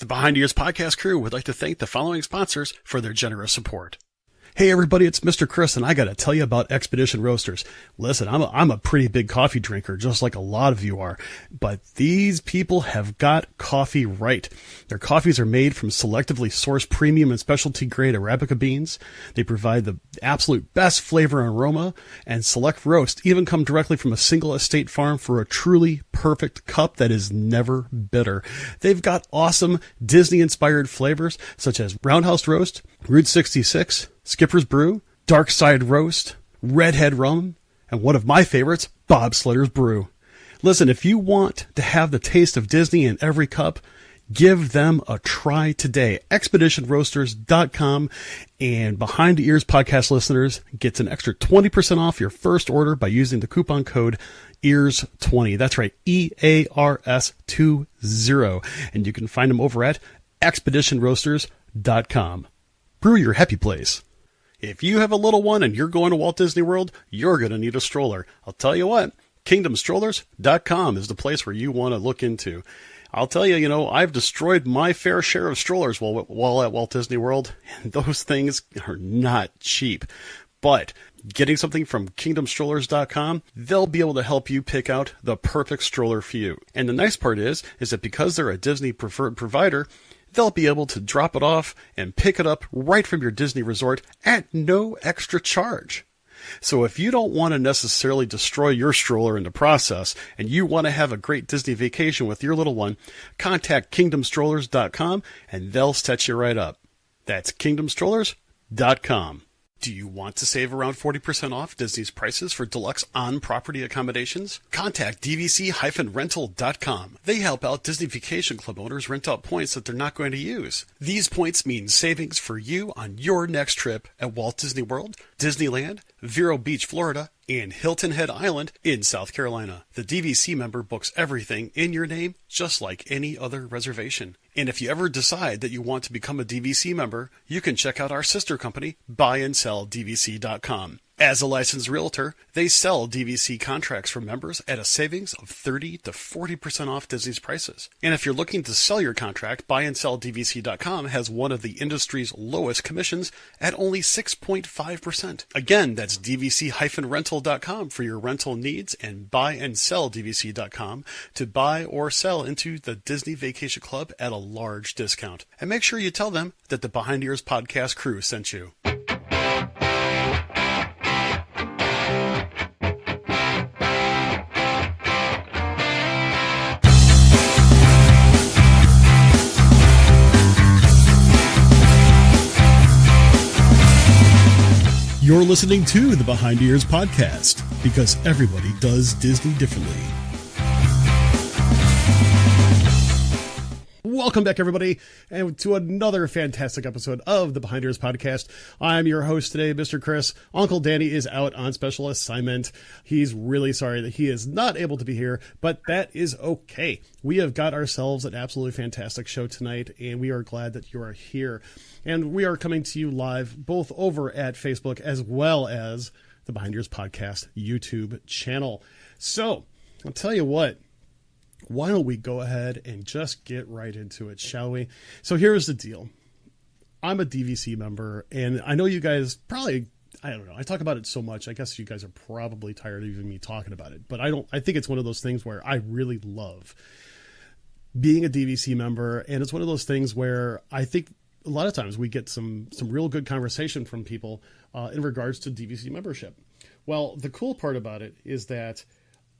The Behind the Ears podcast crew would like to thank the following sponsors for their generous support. Hey everybody, it's Mr. Chris, and I gotta tell you about Expedition Roasters. Listen, I'm a pretty big coffee drinker, just like a lot of you are, but these people have got coffee right. Their coffees are made from selectively sourced premium and specialty grade Arabica beans. They provide the absolute best flavor and aroma, and select roasts even come directly from a single estate farm for a truly perfect cup that is never bitter. They've got awesome Disney-inspired flavors such as Roundhouse Roast, Route 66, Skipper's Brew, Dark Side Roast, Redhead Rum, and one of my favorites, Bobsledder's Brew. Listen, if you want to have the taste of Disney in every cup, give them a try today. Expeditionroasters.com, and Behind the Ears podcast listeners gets an extra 20% off your first order by using the coupon code EARS20. That's right, EARS20. And you can find them over at Expeditionroasters.com. Brew your happy place. If you have a little one and you're going to Walt Disney World, you're going to need a stroller. I'll tell you what, KingdomStrollers.com is the place where you want to look into. I'll tell you, I've destroyed my fair share of strollers while at Walt Disney World, and those things are not cheap. But getting something from KingdomStrollers.com, they'll be able to help you pick out the perfect stroller for you. And the nice part is that because they're a Disney preferred provider, they'll be able to drop it off and pick it up right from your Disney resort at no extra charge. So if you don't want to necessarily destroy your stroller in the process and you want to have a great Disney vacation with your little one, contact KingdomStrollers.com and they'll set you right up. That's KingdomStrollers.com. Do you want to save around 40% off Disney's prices for deluxe on-property accommodations? Contact DVC-Rental.com. They help out Disney Vacation Club owners rent out points that they're not going to use. These points mean savings for you on your next trip at Walt Disney World, Disneyland, Vero Beach, Florida, and Hilton Head Island in South Carolina. The DVC member books everything in your name, just like any other reservation. And if you ever decide that you want to become a DVC member, you can check out our sister company, BuyAndSellDVC.com. As a licensed realtor, they sell DVC contracts for members at a savings of 30 to 40% off Disney's prices. And if you're looking to sell your contract, BuyAndSellDVC.com has one of the industry's lowest commissions at only 6.5%. Again, that's DVC-Rental.com for your rental needs, and BuyAndSellDVC.com to buy or sell into the Disney Vacation Club at a large discount. And make sure you tell them that the Behind the Ears podcast crew sent you. You're listening to the Behind the Ears podcast, because everybody does Disney differently. Welcome back, everybody, and to another fantastic episode of the Behind the Ears podcast. I'm your host today, Mr. Chris. Uncle Danny is out on special assignment. He's really sorry that he is not able to be here, but that is okay. We have got ourselves an absolutely fantastic show tonight, and we are glad that you are here. And we are coming to you live both over at Facebook as well as the Behind the Ears podcast YouTube channel. So I'll tell you what. Why don't we go ahead and just get right into it, shall we? So here's the deal. I'm a DVC member, and I know you guys probably, I don't know, I talk about it so much, I guess you guys are probably tired of even me talking about it, but I think it's one of those things where I really love being a DVC member, and it's one of those things where I think a lot of times we get some real good conversation from people in regards to DVC membership. Well, the cool part about it is that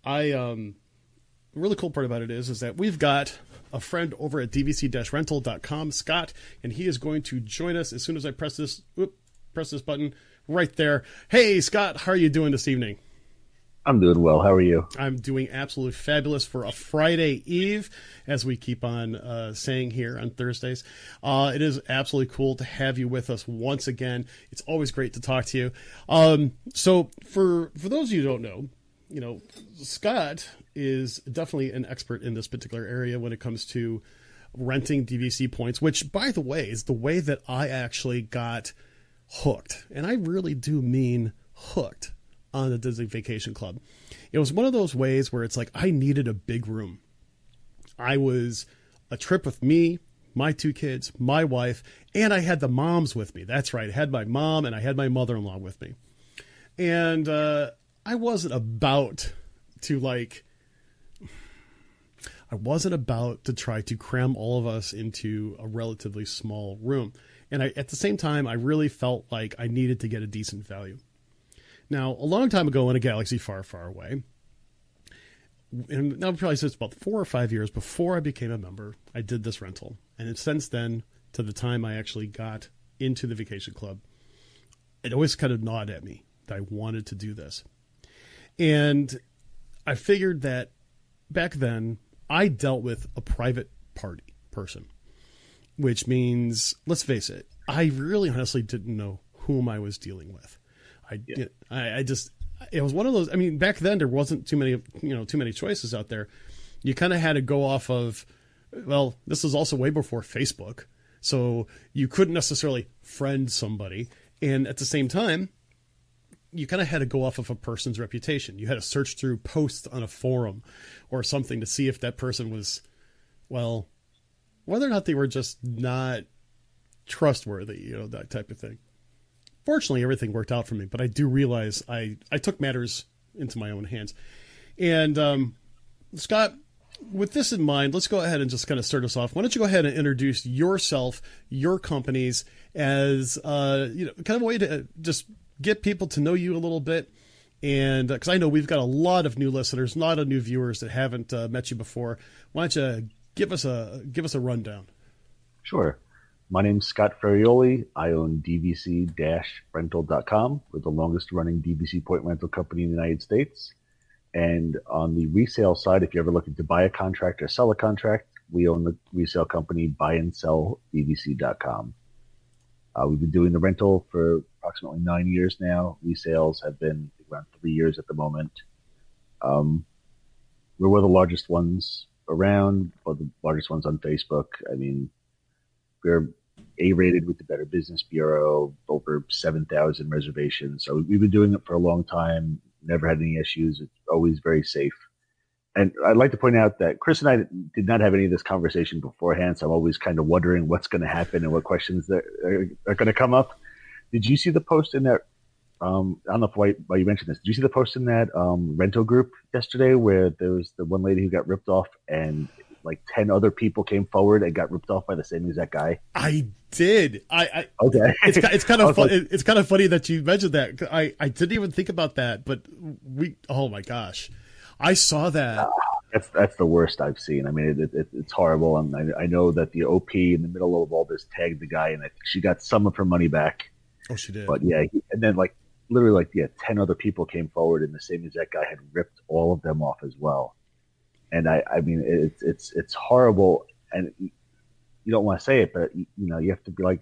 the really cool part about it is that we've got a friend over at DVC-Rental.com, Scott, and he is going to join us as soon as I press this button right there. Hey, Scott, how are you doing this evening? I'm doing well. How are you? I'm doing absolutely fabulous for a Friday Eve, as we keep on saying here on Thursdays. It is absolutely cool to have you with us once again. It's always great to talk to you. So for those of you who don't know, Scott is definitely an expert in this particular area when it comes to renting DVC points, which, by the way, is the way that I actually got hooked. And I really do mean hooked on the Disney Vacation Club. It was one of those ways where it's like I needed a big room. I was a trip with me, my 2 kids, my wife, and I had the moms with me. That's right. I had my mom and I had my mother-in-law with me. And I wasn't about to try to cram all of us into a relatively small room. And at the same time, I really felt like I needed to get a decent value. Now, a long time ago in a galaxy far, far away, and now probably since about 4 or 5 years before I became a member, I did this rental. And since then, to the time I actually got into the vacation club, it always kind of gnawed at me that I wanted to do this. And I figured that back then I dealt with a private party person, which means, let's face it, I really honestly didn't know whom I was dealing with. It was one of those, I mean, back then there wasn't too many choices out there. You kind of had to go off of, well, this was also way before Facebook. So you couldn't necessarily friend somebody. And at the same time, you kind of had to go off of a person's reputation. You had to search through posts on a forum or something to see if that person was, well, whether or not they were just not trustworthy, that type of thing. Fortunately, everything worked out for me, but I do realize I took matters into my own hands. And Scott, with this in mind, let's go ahead and just kind of start us off. Why don't you go ahead and introduce yourself, your companies, as kind of a way to just get people to know you a little bit. And because I know we've got a lot of new listeners, a lot of new viewers that haven't met you before. Why don't you give us a rundown? Sure. My name's Scott Ferrioli. I own DVC-Rental.com. We're the longest running DVC point rental company in the United States. And on the resale side, if you're ever looking to buy a contract or sell a contract, we own the resale company BuyAndSellDVC.com. We've been doing the rental for approximately 9 years now. Resales have been around 3 years at the moment. We're one of the largest ones around, or the largest ones on Facebook. I mean, we're A-rated with the Better Business Bureau, over 7,000 reservations. So we've been doing it for a long time, never had any issues. It's always very safe. And I'd like to point out that Chris and I did not have any of this conversation beforehand, so I'm always kind of wondering what's going to happen and what questions that are going to come up. Did you see the post in that, I don't know why you mentioned this, did you see the post in that rental group yesterday where there was the one lady who got ripped off and like 10 other people came forward and got ripped off by the same exact guy? I did. Okay. It's kind of funny. It's kind of funny that you mentioned that. I didn't even think about that, but oh my gosh, I saw that. That's the worst I've seen. I mean, it's horrible. And I know that the OP in the middle of all this tagged the guy, and I think she got some of her money back. Oh, she did. But yeah, and then literally 10 other people came forward, and the same exact guy had ripped all of them off as well. And I mean, it's horrible, and you don't want to say it, but you have to be like,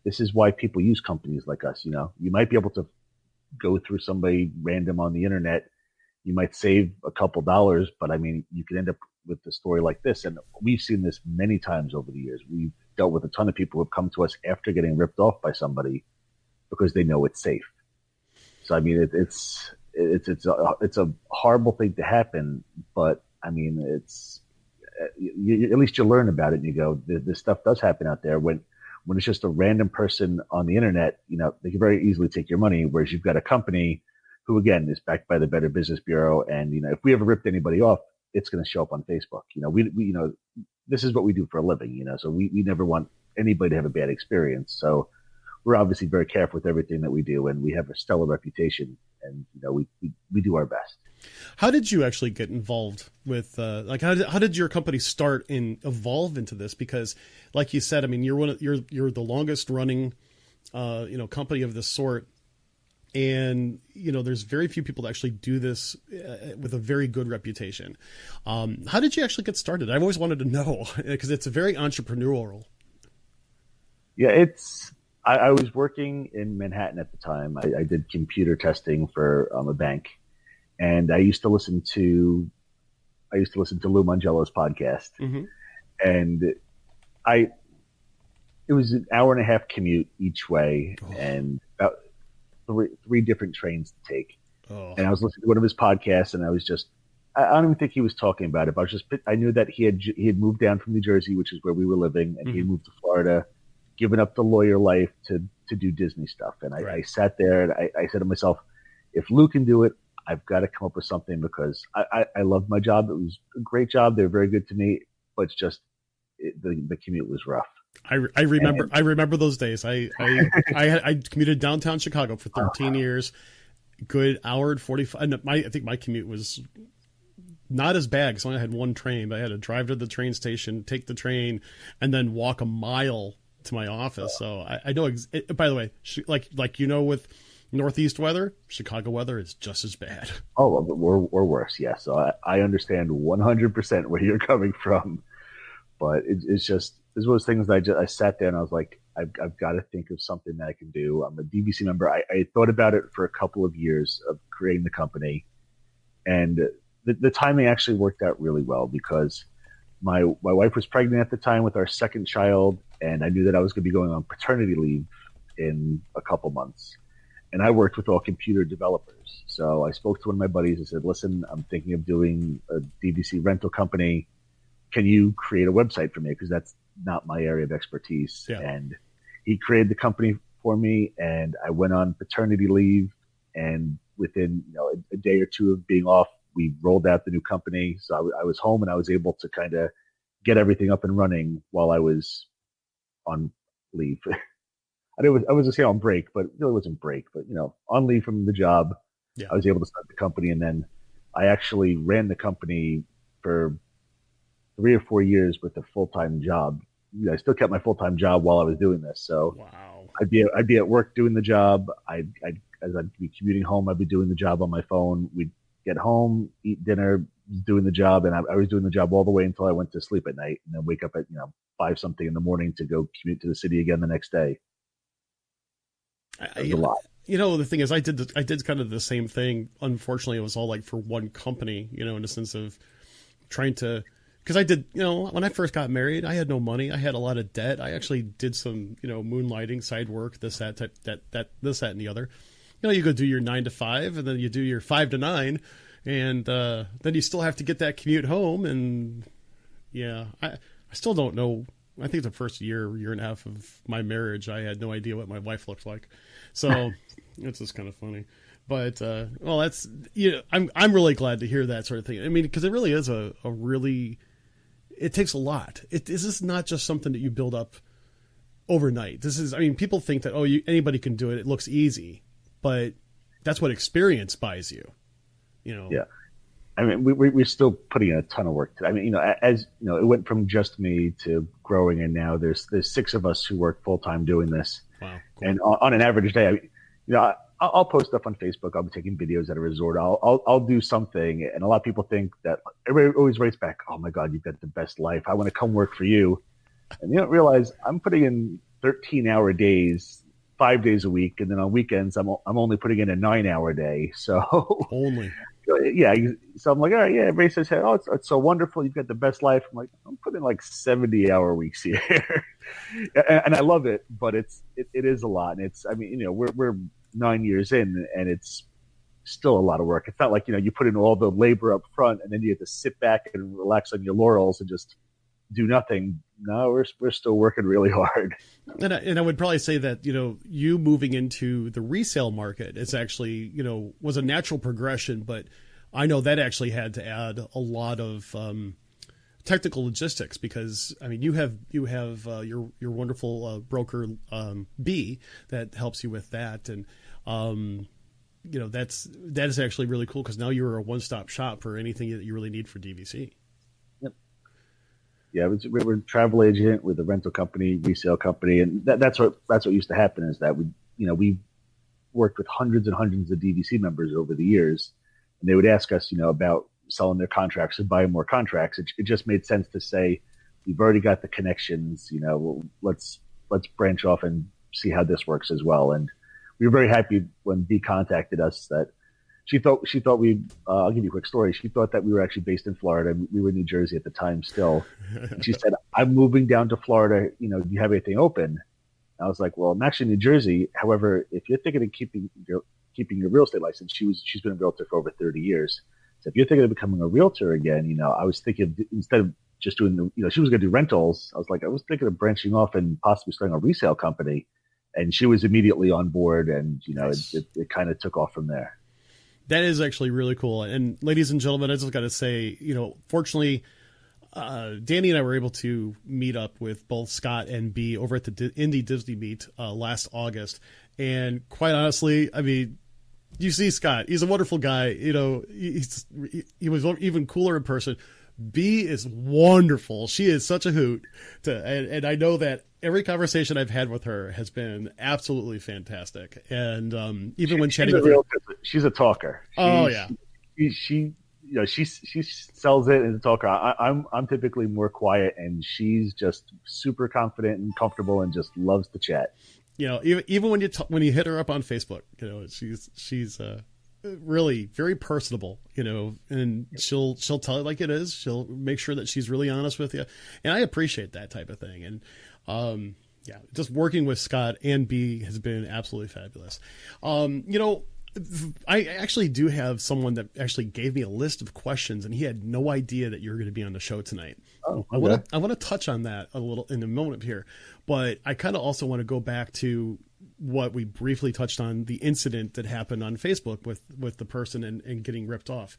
this is why people use companies like us. You might be able to go through somebody random on the internet, you might save a couple dollars, but I mean, you could end up with a story like this. And we've seen this many times over the years. We've dealt with a ton of people who have come to us after getting ripped off by somebody because they know it's safe. So I mean, it's a horrible thing to happen, but I mean, at least you learn about it and you go, this stuff does happen out there. When it's just a random person on the internet, they can very easily take your money. Whereas you've got a company who, again, is backed by the Better Business Bureau. And, if we ever ripped anybody off, it's going to show up on Facebook. We this is what we do for a living, so we never want anybody to have a bad experience. So we're obviously very careful with everything that we do, and we have a stellar reputation, and, we do our best. How did you actually get involved with, how did your company start and evolve into this? Because like you said, I mean, you're the longest running, company of this sort. And, there's very few people that actually do this with a very good reputation. How did you actually get started? I've always wanted to know because it's a very entrepreneurial. Yeah, I was working in Manhattan at the time. I did computer testing for a bank, and I used to listen to Lou Mangello's podcast, mm-hmm. and it was an hour and a half commute each way, and about three different trains to take. And I was listening to one of his podcasts, and I I don't even think he was talking about it. But I knew that he had moved down from New Jersey, which is where we were living, and he had moved to Florida, given up the lawyer life to do Disney stuff. And I sat there and I said to myself, if Lou can do it, I've got to come up with something, because I loved my job. It was a great job. They were very good to me, but it's just the commute was rough. I remember those days. I commuted downtown Chicago for 13 years. Good hour and 45. And I think my commute was not as bad because I only had one train, but I had to drive to the train station, take the train, and then walk a mile to my office. So I know. By the way, like with Northeast weather, Chicago weather is just as bad. Oh, or worse. Yeah. So I understand 100% where you're coming from, but it's one of those things that I sat there and I was like, I've got to think of something that I can do. I'm a DVC member. I thought about it for a couple of years of creating the company, and the timing actually worked out really well, because my wife was pregnant at the time with our second child, and I knew that I was going to be going on paternity leave in a couple months. And I worked with all computer developers. So I spoke to one of my buddies and said, listen, I'm thinking of doing a DVC rental company. Can you create a website for me? Because that's not my area of expertise. Yeah. And he created the company for me, and I went on paternity leave. And within a day or two of being off, we rolled out the new company. So I was home, and I was able to kind of get everything up and running while I was on leave. I was going to say on break, but it really wasn't break. But on leave from the job, I was able to start the company, and then I actually ran the company for 3 or 4 years with a full-time job. I still kept my full-time job while I was doing this. So wow. I'd be at work doing the job. As I'd be commuting home, I'd be doing the job on my phone. We'd get home, eat dinner, doing the job, and I was doing the job all the way until I went to sleep at night, and then wake up at 5 something in the morning to go commute to the city again the next day. A lot. The thing is, I did kind of the same thing. Unfortunately, it was all like for one company, in the sense of trying to, because I did, when I first got married, I had no money. I had a lot of debt. I actually did some, moonlighting, side work, this, that, this, that, and the other. You go do your 9 to 5, and then you do your 5 to 9, and then you still have to get that commute home. And I still don't know. I think the first year and a half of my marriage, I had no idea what my wife looked like. So it's just kind of funny. But, that's, I'm really glad to hear that sort of thing. I mean, because it really is a really, it takes a lot. This is not just something that you build up overnight. People think that, anybody can do it. It looks easy, but that's what experience buys you, Yeah. I mean, we're still putting in a ton of work. As it went from just me to growing, and now there's 6 of us who work full time doing this. Wow, cool. And on an average day, I'll post stuff on Facebook. I'll be taking videos at a resort. I'll do something, and a lot of people think that everybody always writes back, "Oh my God, you've got the best life. I want to come work for you," and you don't realize I'm putting in 13-hour days, 5 days a week, and then on weekends I'm only putting in a 9-hour day. So only. Yeah, so I'm like, all right, yeah. Everybody says, "Oh, it's so wonderful. You've got the best life." I'm like, I'm putting like 70-hour weeks here, and I love it, but it is a lot. And we're 9 years in, and it's still a lot of work. It's not like you put in all the labor up front, and then you have to sit back and relax on your laurels and just do nothing. No, we're still working really hard. And I would probably say that, you moving into the resale market is actually, was a natural progression, but I know that actually had to add a lot of technical logistics, because you have your wonderful broker B that helps you with that, and that is actually really cool, because now you're a one-stop shop for anything that you really need for DVC. Yeah, we're a travel agent with a rental company, resale company, and that's what used to happen, is that we worked with hundreds and hundreds of DVC members over the years, and they would ask us, about selling their contracts and buying more contracts. It just made sense to say, we've already got the connections, let's branch off and see how this works as well. And we were very happy when B contacted us that she thought we. I'll give you a quick story. She thought that we were actually based in Florida. We were in New Jersey at the time still. And she said, "I'm moving down to Florida. Do you have anything open?" And I was like, "Well, I'm actually in New Jersey. However, if you're thinking of keeping your real estate license," she's been a realtor for over 30 years. So if you're thinking of becoming a realtor again, I was thinking instead of just doing she was going to do rentals. I was thinking of branching off and possibly starting a resale company. And she was immediately on board, and Nice. it kind of took off from there. That is actually really cool. And ladies and gentlemen, I just got to say, fortunately, Danny and I were able to meet up with both Scott and B over at the Indie Disney Meet last August. And quite honestly, I mean, you see Scott, he's a wonderful guy. He was even cooler in person. B is wonderful. She is such a hoot. And I know that every conversation I've had with her has been absolutely fantastic. And even when chatting with her, she's a talker. She sells it as a talker. I'm typically more quiet, and she's just super confident and comfortable, and just loves to chat. Even when you hit her up on Facebook, she's really very personable, and she'll tell it like it is. She'll make sure that she's really honest with you, and I appreciate that type of thing. And just working with Scott and B has been absolutely fabulous. I actually do have someone that actually gave me a list of questions, and he had no idea that you were going to be on the show tonight. Oh, okay. I want to touch on that a little in a moment here, but I kind of also want to go back to what we briefly touched on, the incident that happened on Facebook with the person and getting ripped off.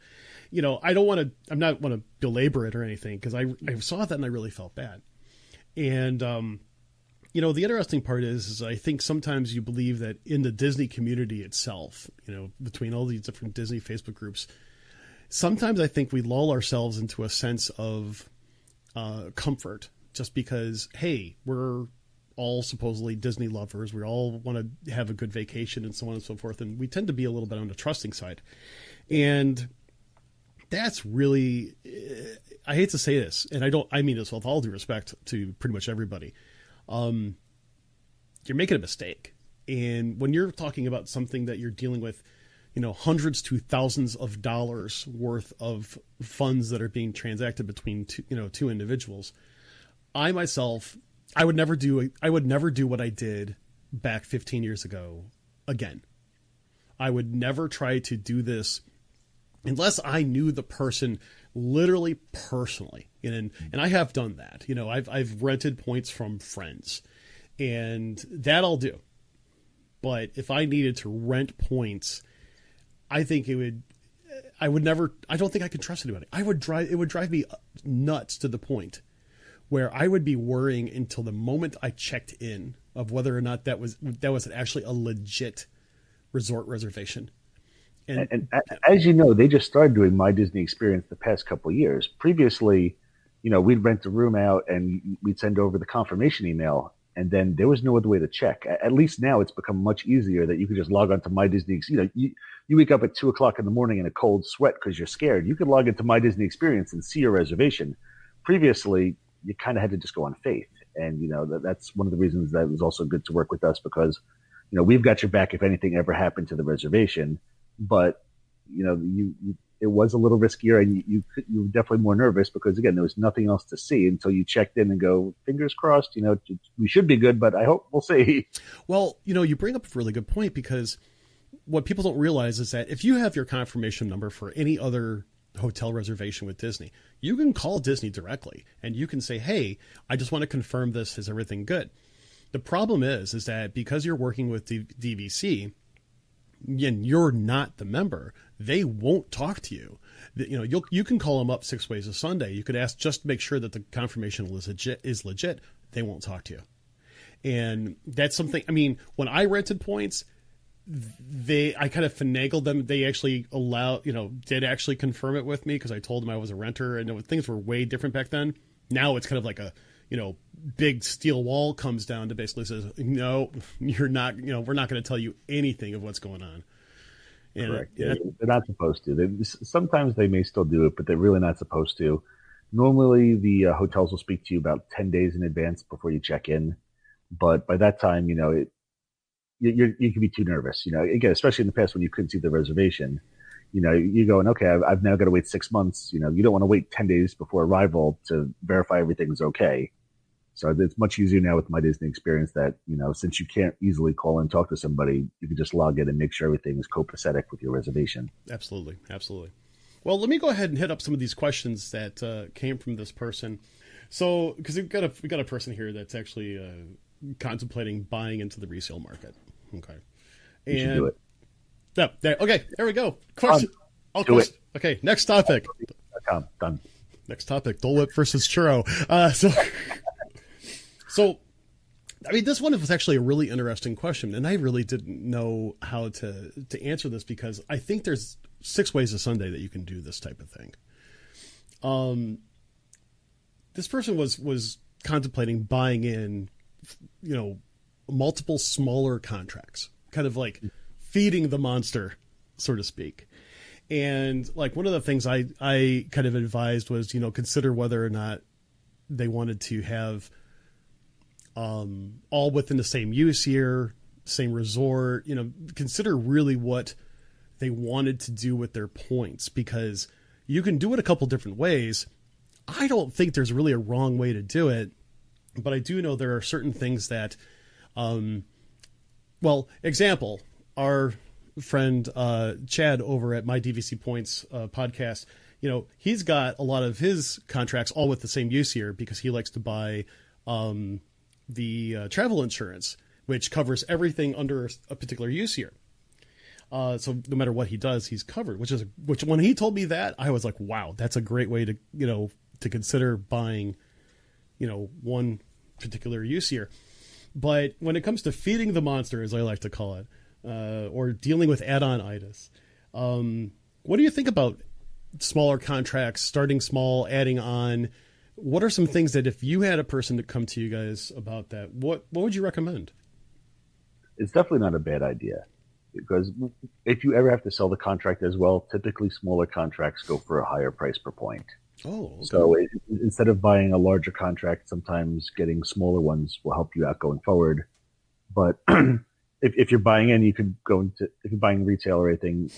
I'm not want to belabor it or anything, because I saw that and I really felt bad. And, the interesting part is I think sometimes you believe that in the Disney community itself, between all these different Disney Facebook groups, sometimes I think we lull ourselves into a sense of comfort just because, hey, we're all supposedly Disney lovers. We all want to have a good vacation and so on and so forth. And we tend to be a little bit on the trusting side. And that's really, I hate to say this, and I mean this with all due respect to pretty much everybody. You're making a mistake. And when you're talking about something that you're dealing with, hundreds to thousands of dollars worth of funds that are being transacted between two individuals, I would never do what I did back 15 years ago again. I would never try to do this unless I knew the person literally personally. And I have done that. I've rented points from friends, and that I'll do. But if I needed to rent points, I think I don't think I could trust anybody. It would drive me nuts to the point where I would be worrying until the moment I checked in of whether or not that was actually a legit resort reservation. And as you know, they just started doing My Disney Experience the past couple of years. Previously, we'd rent a room out and we'd send over the confirmation email, and then there was no other way to check. At least now it's become much easier that you can just log on to My Disney. You wake up at 2:00 in the morning in a cold sweat because you're scared. You could log into My Disney Experience and see your reservation. Previously, you kind of had to just go on faith. And, that's one of the reasons that it was also good to work with us, because, we've got your back if anything ever happened to the reservation. But, it was a little riskier, and you were definitely more nervous because, again, there was nothing else to see until you checked in and go, fingers crossed, we should be good, but I hope we'll see. Well, you bring up a really good point, because what people don't realize is that if you have your confirmation number for any other hotel reservation with Disney, you can call Disney directly and you can say, hey, I just want to confirm this. Is everything good? The problem is that because you're working with DVC and you're not the member, they won't talk to you. You can call them up 6 ways a Sunday. You could ask just to make sure that the confirmation is legit. They won't talk to you. And that's something, when I rented points, I kind of finagled them. They actually did actually confirm it with me, because I told them I was a renter, and things were way different back then. Now it's kind of like a, big steel wall comes down to basically says, no, you're not, we're not going to tell you anything of what's going on. And correct. They're not supposed to. Sometimes they may still do it, but they're really not supposed to. Normally the hotels will speak to you about 10 days in advance before you check in. But by that time, you can be too nervous, again, especially in the past when you couldn't see the reservation, you're going, okay, I've now got to wait 6 months. You don't want to wait 10 days before arrival to verify everything's okay. So it's much easier now with My Disney Experience that, since you can't easily call and talk to somebody, you can just log in and make sure everything is copacetic with your reservation. Absolutely. Absolutely. Well, let me go ahead and hit up some of these questions that came from this person. So, because we got a person here that's actually contemplating buying into the resale market. Okay, You should do it. Yeah. Okay. There we go. Question. Do it. Okay. Next topic. Done. Next topic. Dole Whip versus churro. So, I mean, this one was actually a really interesting question, and I really didn't know how to answer this because I think there's 6 ways a Sunday that you can do this type of thing. This person was contemplating buying in, multiple smaller contracts, kind of like feeding the monster, so to speak. And like one of the things I kind of advised was, consider whether or not they wanted to have all within the same use year, same resort, consider really what they wanted to do with their points, because you can do it a couple different ways. I don't think there's really a wrong way to do it, but I do know there are certain things that, example, our friend Chad over at My DVC Points podcast, he's got a lot of his contracts all with the same use year because he likes to buy the travel insurance, which covers everything under a particular use year. So no matter what he does, he's covered, which when he told me that, I was like, wow, that's a great way to, to consider buying, one particular use year. But when it comes to feeding the monster, as I like to call it, or dealing with add-on itis, what do you think about smaller contracts, starting small, adding on? What are some things that if you had a person to come to you guys about that, what would you recommend? It's definitely not a bad idea, because if you ever have to sell the contract as well, typically smaller contracts go for a higher price per point. Oh, okay. So instead of buying a larger contract, sometimes getting smaller ones will help you out going forward. But if you're buying in, you could if you're buying retail or anything,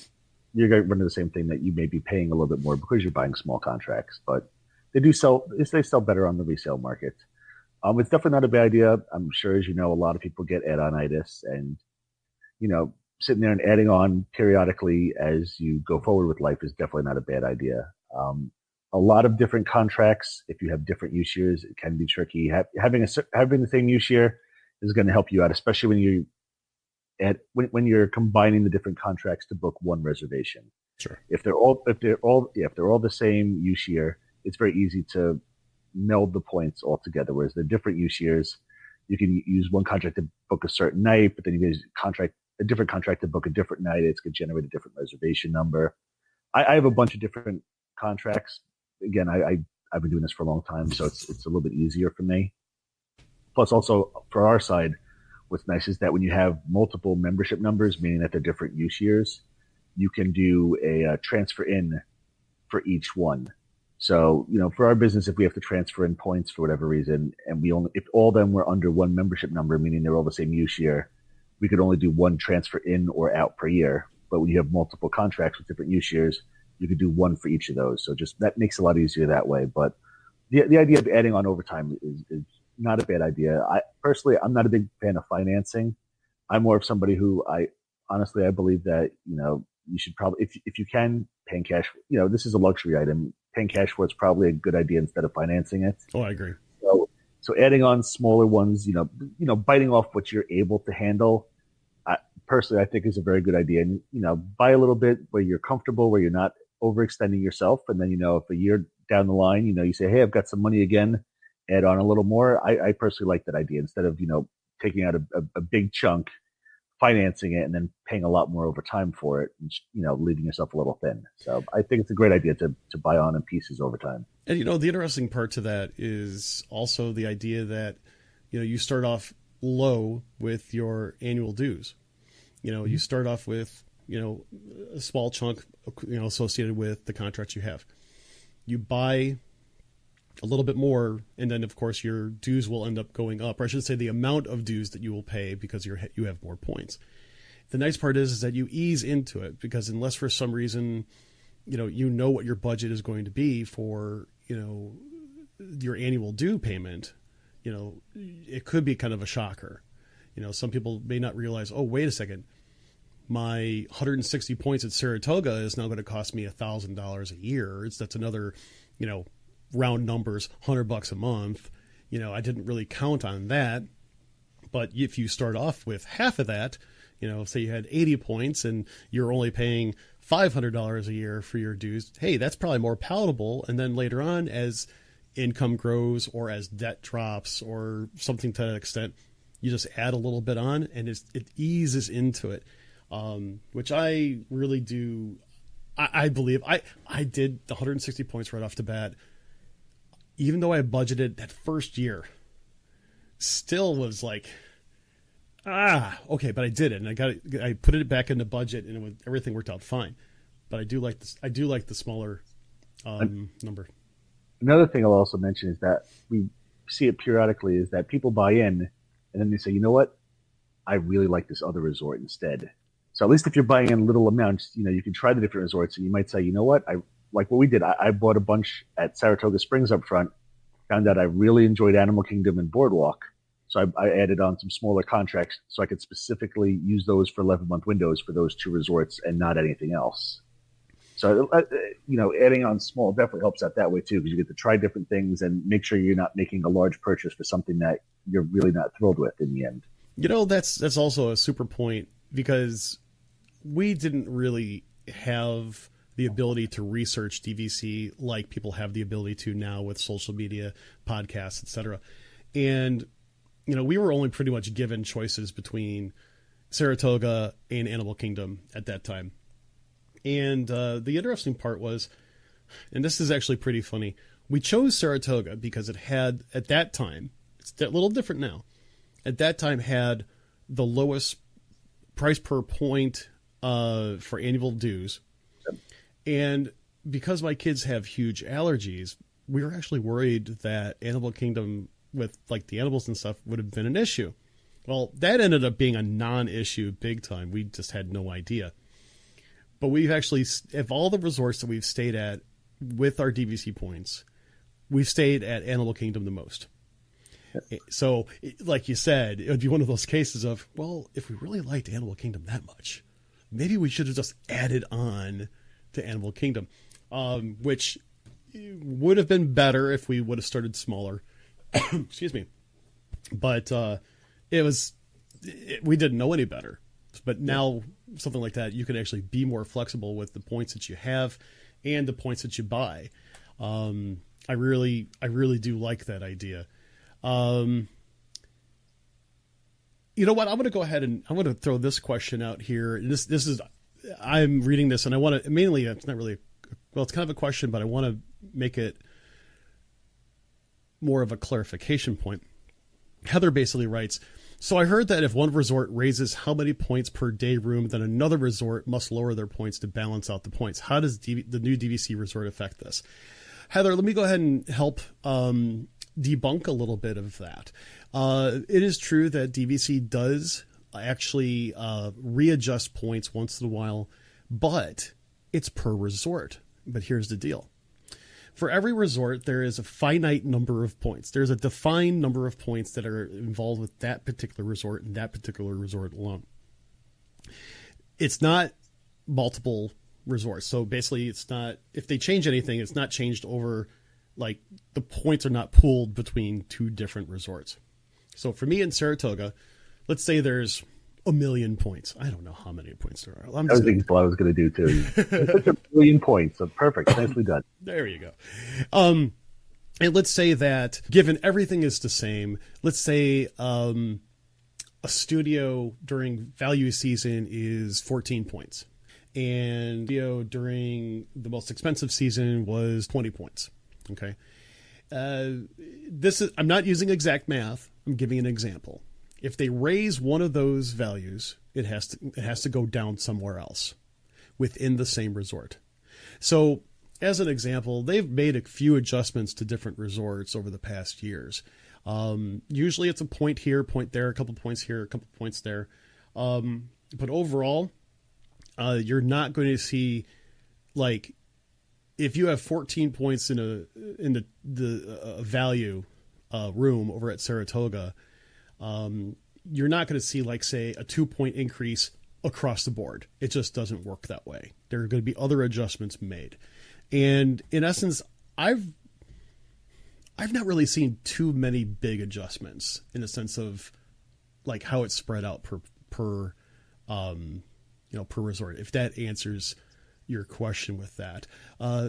you're going to run into the same thing, that you may be paying a little bit more because you're buying small contracts. But they sell better on the resale market. It's definitely not a bad idea. I'm sure, as you know, a lot of people get add-on itis, and sitting there and adding on periodically as you go forward with life is definitely not a bad idea. A lot of different contracts, if you have different use years, it can be tricky. Having the same use year is going to help you out, especially when you're combining the different contracts to book one reservation. Sure. If they're all the same use year, it's very easy to meld the points all together. Whereas the different use years, you can use one contract to book a certain night, but then you use a different contract to book a different night. It's going to generate a different reservation number. I have a bunch of different contracts. Again, I've been doing this for a long time, so it's a little bit easier for me. Plus, also for our side, what's nice is that when you have multiple membership numbers, meaning that they're different use years, you can do a transfer in for each one. So, for our business, if we have to transfer in points for whatever reason, and if all of them were under one membership number, meaning they're all the same use year, we could only do one transfer in or out per year. But when you have multiple contracts with different use years, you could do one for each of those. So that makes it a lot easier that way. But the idea of adding on overtime is not a bad idea. I'm not a big fan of financing. I'm more of somebody who I believe that, you should probably, if you can, paying cash, this is a luxury item. Paying cash for it's probably a good idea instead of financing it. Oh, I agree. So adding on smaller ones, biting off what you're able to handle, personally, I think is a very good idea. And, buy a little bit where you're comfortable, where you're not overextending yourself. And then, if a year down the line, you say, hey, I've got some money again, add on a little more. I personally like that idea instead of, taking out a big chunk, financing it, and then paying a lot more over time for it, and, leaving yourself a little thin. So I think it's a great idea to buy on in pieces over time. And, the interesting part to that is also the idea that, you start off low with your annual dues. You start off with, a small chunk, associated with the contracts you have. You buy a little bit more, and then of course your dues will end up going up, or I should say the amount of dues that you will pay because you have more points. The nice part is that you ease into it, because unless for some reason, you know what your budget is going to be for, your annual due payment, it could be kind of a shocker. Some people may not realize, oh, wait a second, my 160 points at Saratoga is now going to cost me $1,000 a year. That's another, round numbers, $100 a month. I didn't really count on that. But if you start off with half of that, say you had 80 points and you're only paying $500 a year for your dues, hey, that's probably more palatable. And then later on, as income grows or as debt drops or something to that extent, you just add a little bit on and it eases into it, which I really do. I believe I did the 160 points right off the bat, even though I budgeted that first year. Still was like, okay, but I did it, and I put it back in the budget, and everything worked out fine. But I do like this. I do like the smaller number. Another thing I'll also mention is that we see it periodically is that people buy in, and then they say, you know what, I really like this other resort instead. So at least if you're buying in little amounts, you can try the different resorts, and you might say, you know what, I like what we did. I bought a bunch at Saratoga Springs up front. Found out I really enjoyed Animal Kingdom and Boardwalk. So I added on some smaller contracts so I could specifically use those for 11-month windows for those two resorts and not anything else. So, adding on small definitely helps out that way too, because you get to try different things and make sure you're not making a large purchase for something that you're really not thrilled with in the end. That's also a super point, because we didn't really have the ability to research DVC like people have the ability to now with social media, podcasts, etc. And, we were only pretty much given choices between Saratoga and Animal Kingdom at that time. And the interesting part was, and this is actually pretty funny, we chose Saratoga because it had, at that time, it's a little different now, at that time had the lowest price per point for annual dues. And because my kids have huge allergies, we were actually worried that Animal Kingdom with like the animals and stuff would have been an issue. Well, that ended up being a non-issue big time. We just had no idea. But we've actually, of all the resorts that we've stayed at with our DVC points, we've stayed at Animal Kingdom the most. So, like you said, it would be one of those cases of, well, if we really liked Animal Kingdom that much, maybe we should have just added on to Animal Kingdom, which would have been better if we would have started smaller. Excuse me. But we didn't know any better. But now something like that, you can actually be more flexible with the points that you have and the points that you buy. I really do like that idea. You know what? I'm going to go ahead and I'm going to throw this question out here. This is, I'm reading this and I want to, mainly, it's not really, well, it's kind of a question, but I want to make it more of a clarification point. Heather basically writes, so I heard that if one resort raises how many points per day room, then another resort must lower their points to balance out the points. How does the new DVC resort affect this? Heather, let me go ahead and help debunk a little bit of that. It is true that DVC does actually readjust points once in a while, but it's per resort. But here's the deal. For every resort, there is a finite number of points. There's a defined number of points that are involved with that particular resort and that particular resort alone. It's not multiple resorts. So basically, it's not, if they change anything, it's not changed over, like, the points are not pooled between two different resorts. So for me in Saratoga, let's say there's 1 million points. I don't know how many points there are. I was thinking what I was going to do too. Such 1 million points. So perfect. Nicely done. There you go. And let's say that given everything is the same, let's say a studio during value season is 14 points. And during the most expensive season was 20 points. Okay. I'm not using exact math. I'm giving an example. If they raise one of those values, it has to go down somewhere else within the same resort. So as an example, they've made a few adjustments to different resorts over the past years. Usually it's a point here, point there, a couple points here, a couple points there. But overall, you're not going to see, like, if you have 14 points in the value room over at Saratoga, you're not going to see, like, say, a 2-point increase across the board. It just doesn't work that way. There are going to be other adjustments made. And in essence, I've not really seen too many big adjustments in the sense of like how it's spread out per resort. If that answers your question with that.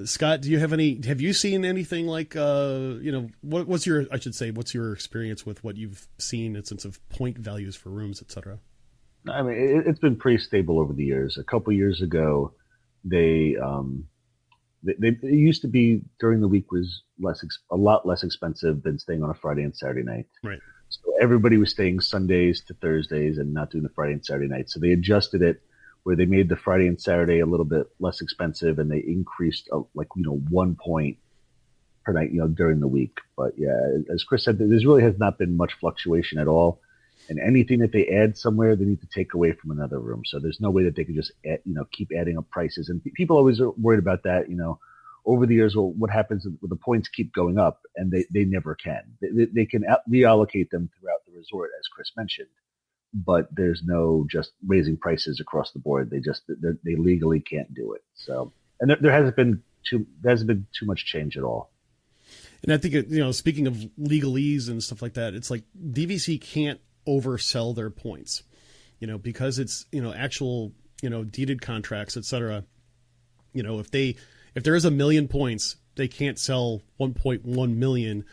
Scott, have you seen anything like, what's your experience with what you've seen in sense of point values for rooms, et cetera? I mean, it's been pretty stable over the years. A couple years ago, it used to be during the week was a lot less expensive than staying on a Friday and Saturday night. Right. So everybody was staying Sundays to Thursdays and not doing the Friday and Saturday night. So they adjusted it where they made the Friday and Saturday a little bit less expensive, and they increased 1 point per night, during the week. But yeah, as Chris said, there really has not been much fluctuation at all. And anything that they add somewhere, they need to take away from another room. So there's no way that they can just keep adding up prices. And people always are worried about that. Over the years, what happens when the points keep going up, and they never can. They can reallocate them throughout the resort, as Chris mentioned, but there's no just raising prices across the board. They legally can't do it. So, and there hasn't been too much change at all. And I think, speaking of legalese and stuff like that, it's like DVC can't oversell their points, because it's, actual, deeded contracts, et cetera. If there is 1 million points, they can't sell 1.1 million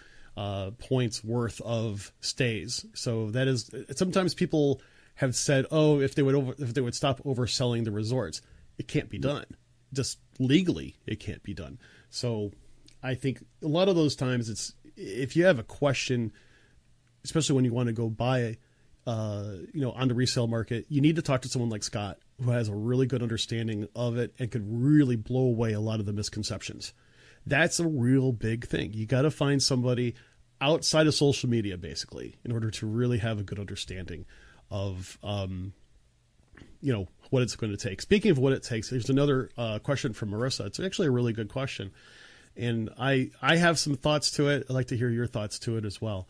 points worth of stays. So that is, sometimes people have said, oh, if they would stop overselling the resorts, it can't be done. Just legally, it can't be done. So I think a lot of those times it's, if you have a question, especially when you want to go buy, on the resale market, you need to talk to someone like Scott, who has a really good understanding of it and could really blow away a lot of the misconceptions. That's a real big thing. You got to find somebody outside of social media, basically, in order to really have a good understanding of, what it's going to take. Speaking of what it takes, there's another question from Marissa. It's actually a really good question. And I have some thoughts to it. I'd like to hear your thoughts to it as well.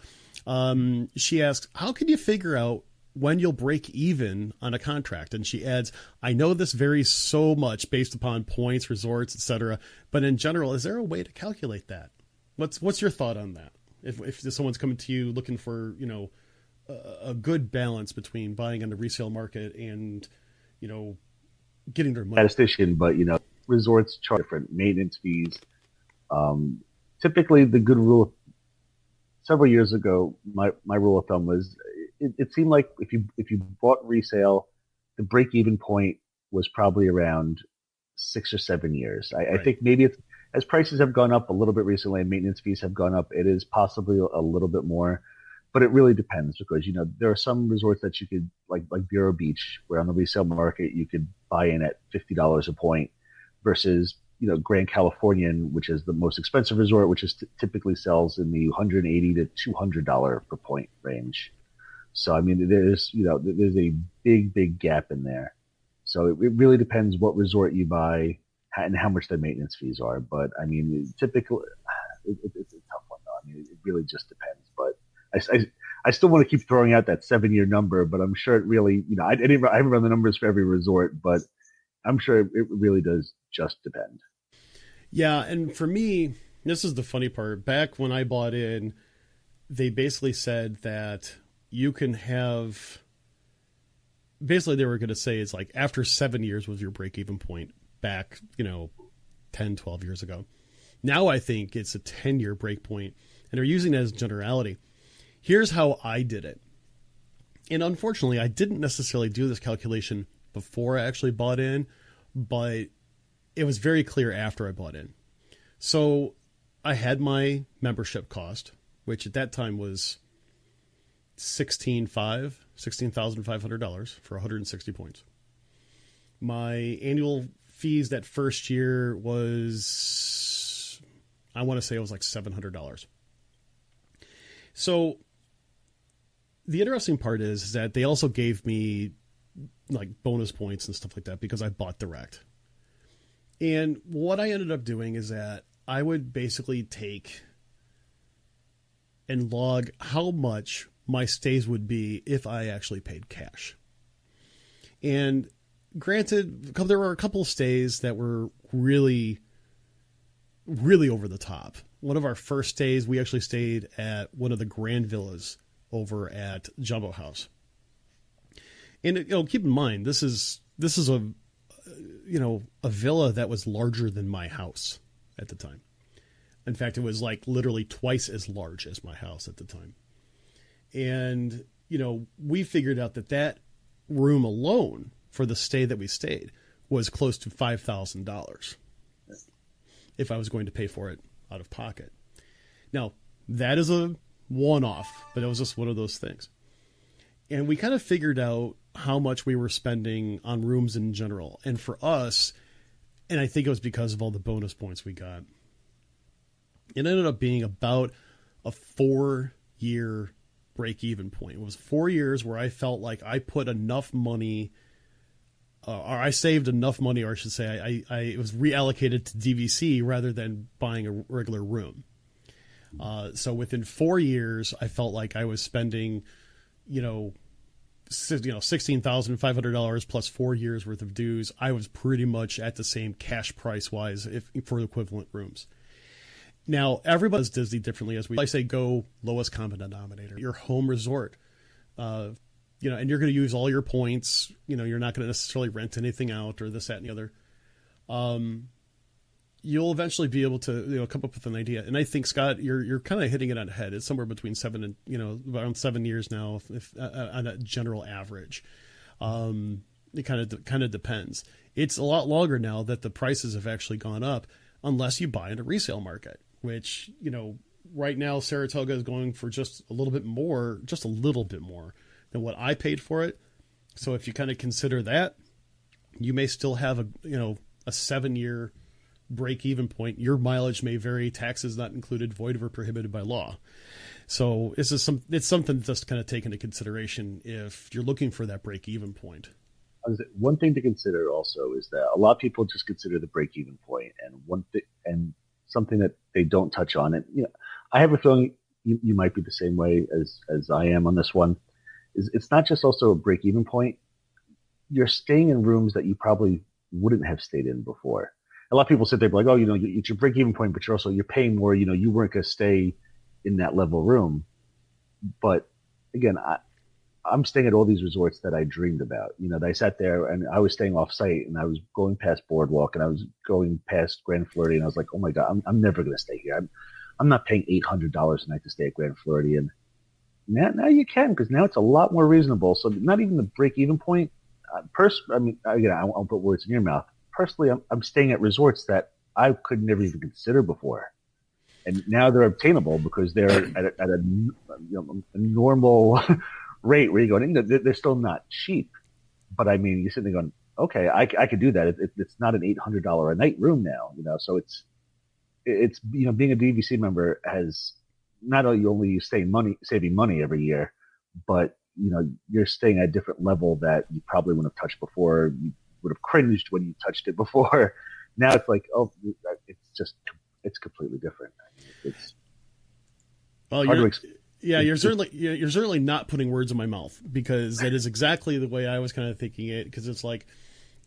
She asks, how can you figure out when you'll break even on a contract? And she adds, I know this varies so much based upon points, resorts, etc., but in general, is there a way to calculate that? What's your thought on that? If someone's coming to you looking for, a good balance between buying on the resale market and, getting their money. Statistician, but resorts charge different maintenance fees. Typically the good rule several years ago, my rule of thumb was it seemed like if you bought resale, the break even point was probably around 6 or 7 years. I think maybe it's, as prices have gone up a little bit recently and maintenance fees have gone up, it is possibly a little bit more, but it really depends because, there are some resorts that you could like Bureau Beach, where on the resale market, you could buy in at $50 a point versus, Grand Californian, which is the most expensive resort, which is typically sells in the $180 to $200 per point range. So, I mean, there's a big gap in there. So it really depends what resort you buy and how much their maintenance fees are. But I mean, typically, it's a tough one though. I mean, it really just depends. But I still want to keep throwing out that 7-year number, but I'm sure it really, I haven't run the numbers for every resort, but I'm sure it really does just depend. Yeah. And for me, this is the funny part. Back when I bought in, they basically said that you can have, basically they were going to say it's like after 7 years was your break-even point back, 10, 12 years ago. Now I think it's a 10-year break point, and they're using it as generality. Here's how I did it. And unfortunately, I didn't necessarily do this calculation before I actually bought in, but it was very clear after I bought in. So I had my membership cost, which at that time was $16,500 for 160 points. My annual fees that first year was, I want to say it was like $700. So the interesting part is that they also gave me like bonus points and stuff like that because I bought direct. And what I ended up doing is that I would basically take and log how much my stays would be if I actually paid cash. And granted, there were a couple of stays that were really, really over the top. One of our first stays, we actually stayed at one of the grand villas over at Jumbo House. And, keep in mind, this is a villa that was larger than my house at the time. In fact, it was like literally twice as large as my house at the time. And, we figured out that room alone for the stay that we stayed was close to $5,000 if I was going to pay for it out of pocket. Now, that is a one-off, but it was just one of those things. And we kind of figured out how much we were spending on rooms in general. And for us, and I think it was because of all the bonus points we got, it ended up being about a 4-year break-even point. It was 4 years where I felt like I put enough money, or I saved enough money, or I should say it was reallocated to DVC rather than buying a regular room. So within 4 years, I felt like I was spending, $16,500 plus 4 years worth of dues. I was pretty much at the same cash price wise for equivalent rooms. Now, everybody does Disney differently. As I say, go lowest common denominator, your home resort, and you're going to use all your points. You're not going to necessarily rent anything out or this, that, and the other. You'll eventually be able to, come up with an idea. And I think, Scott, you're kind of hitting it on the head. It's somewhere between 7 and, around 7 years now, if on a general average. It kind of depends. It's a lot longer now that the prices have actually gone up, unless you buy in a resale market, which, right now Saratoga is going for just a little bit more than what I paid for it. So if you kind of consider that, you may still have a 7-year break-even point. Your mileage may vary, taxes not included, void or prohibited by law. So it's something just kind of take into consideration if you're looking for that break-even point. One thing to consider also is that a lot of people just consider the break-even point, and something that they don't touch on. And I have a feeling you might be the same way as I am on this one. Is it's not just also a break-even point. You're staying in rooms that you probably wouldn't have stayed in before. A lot of people sit there like, it's your break-even point, but you're paying more. You weren't going to stay in that level room. But again, I'm staying at all these resorts that I dreamed about. I sat there and I was staying off site, and I was going past Boardwalk, and I was going past Grand Floridian. I was like, oh my God, I'm never going to stay here. I'm not paying $800 a night to stay at Grand Floridian. Now you can, because now it's a lot more reasonable. So not even the break-even point. Again, I won't put words in your mouth. Personally, I'm staying at resorts that I could never even consider before, and now they're obtainable because they're at a normal rate where you go. They're still not cheap, but you're sitting there going, okay, I could do that. It's not an $800 a night room now, So it's being a DVC member has not only saving money every year, but you're staying at a different level that you probably wouldn't have touched before. You would have cringed when you touched it before. Now it's like, it's completely different. You're certainly not putting words in my mouth, because that is exactly the way I was kind of thinking it. Because it's like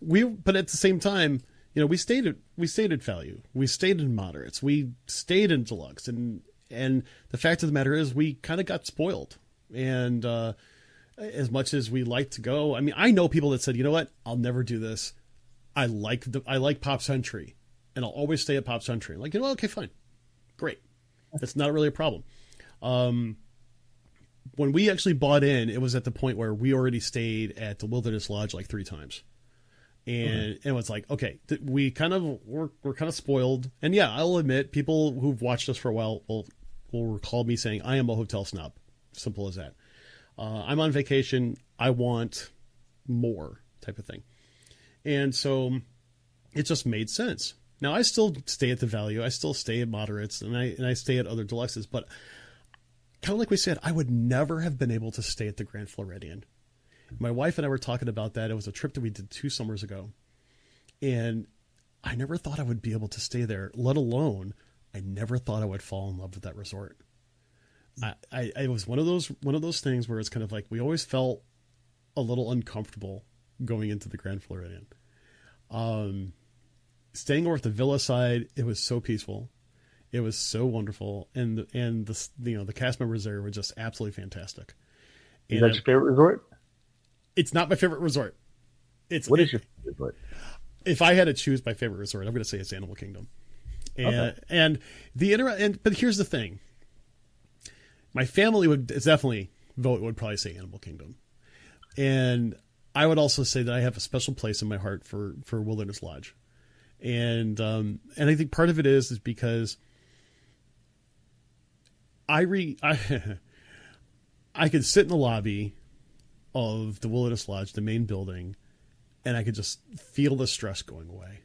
but at the same time, we stayed at value, we stayed in moderates, we stayed in deluxe, and the fact of the matter is we kind of got spoiled. And as much as we like to go, I know people that said, you know what, I'll never do this. I like Pop Century, and I'll always stay at Pop Century. Like, okay, fine, great. That's not really a problem. When we actually bought in, it was at the point where we already stayed at the Wilderness Lodge like 3 times. And it was like, okay, we're kind of spoiled. And yeah, I'll admit, people who've watched us for a while will recall me saying, I am a hotel snob. Simple as that. I'm on vacation. I want more, type of thing. And so it just made sense. Now, I still stay at the value. I still stay at moderates, and I stay at other deluxes. But kind of like we said, I would never have been able to stay at the Grand Floridian. My wife and I were talking about that. It was a trip that we did 2 summers ago. And I never thought I would be able to stay there, let alone I never thought I would fall in love with that resort. It was one of those things where it's kind of like we always felt a little uncomfortable going into the Grand Floridian. Staying over at the villa side, it was so peaceful. It was so wonderful. And the cast members there were just absolutely fantastic. Is that your favorite resort? It's not my favorite resort. What is your favorite resort? If I had to choose my favorite resort, I'm going to say it's Animal Kingdom. And but here's the thing. My family would definitely would probably say Animal Kingdom. And I would also say that I have a special place in my heart for Wilderness Lodge. And I think part of it is because I could sit in the lobby of the Wilderness Lodge, the main building, and I could just feel the stress going away.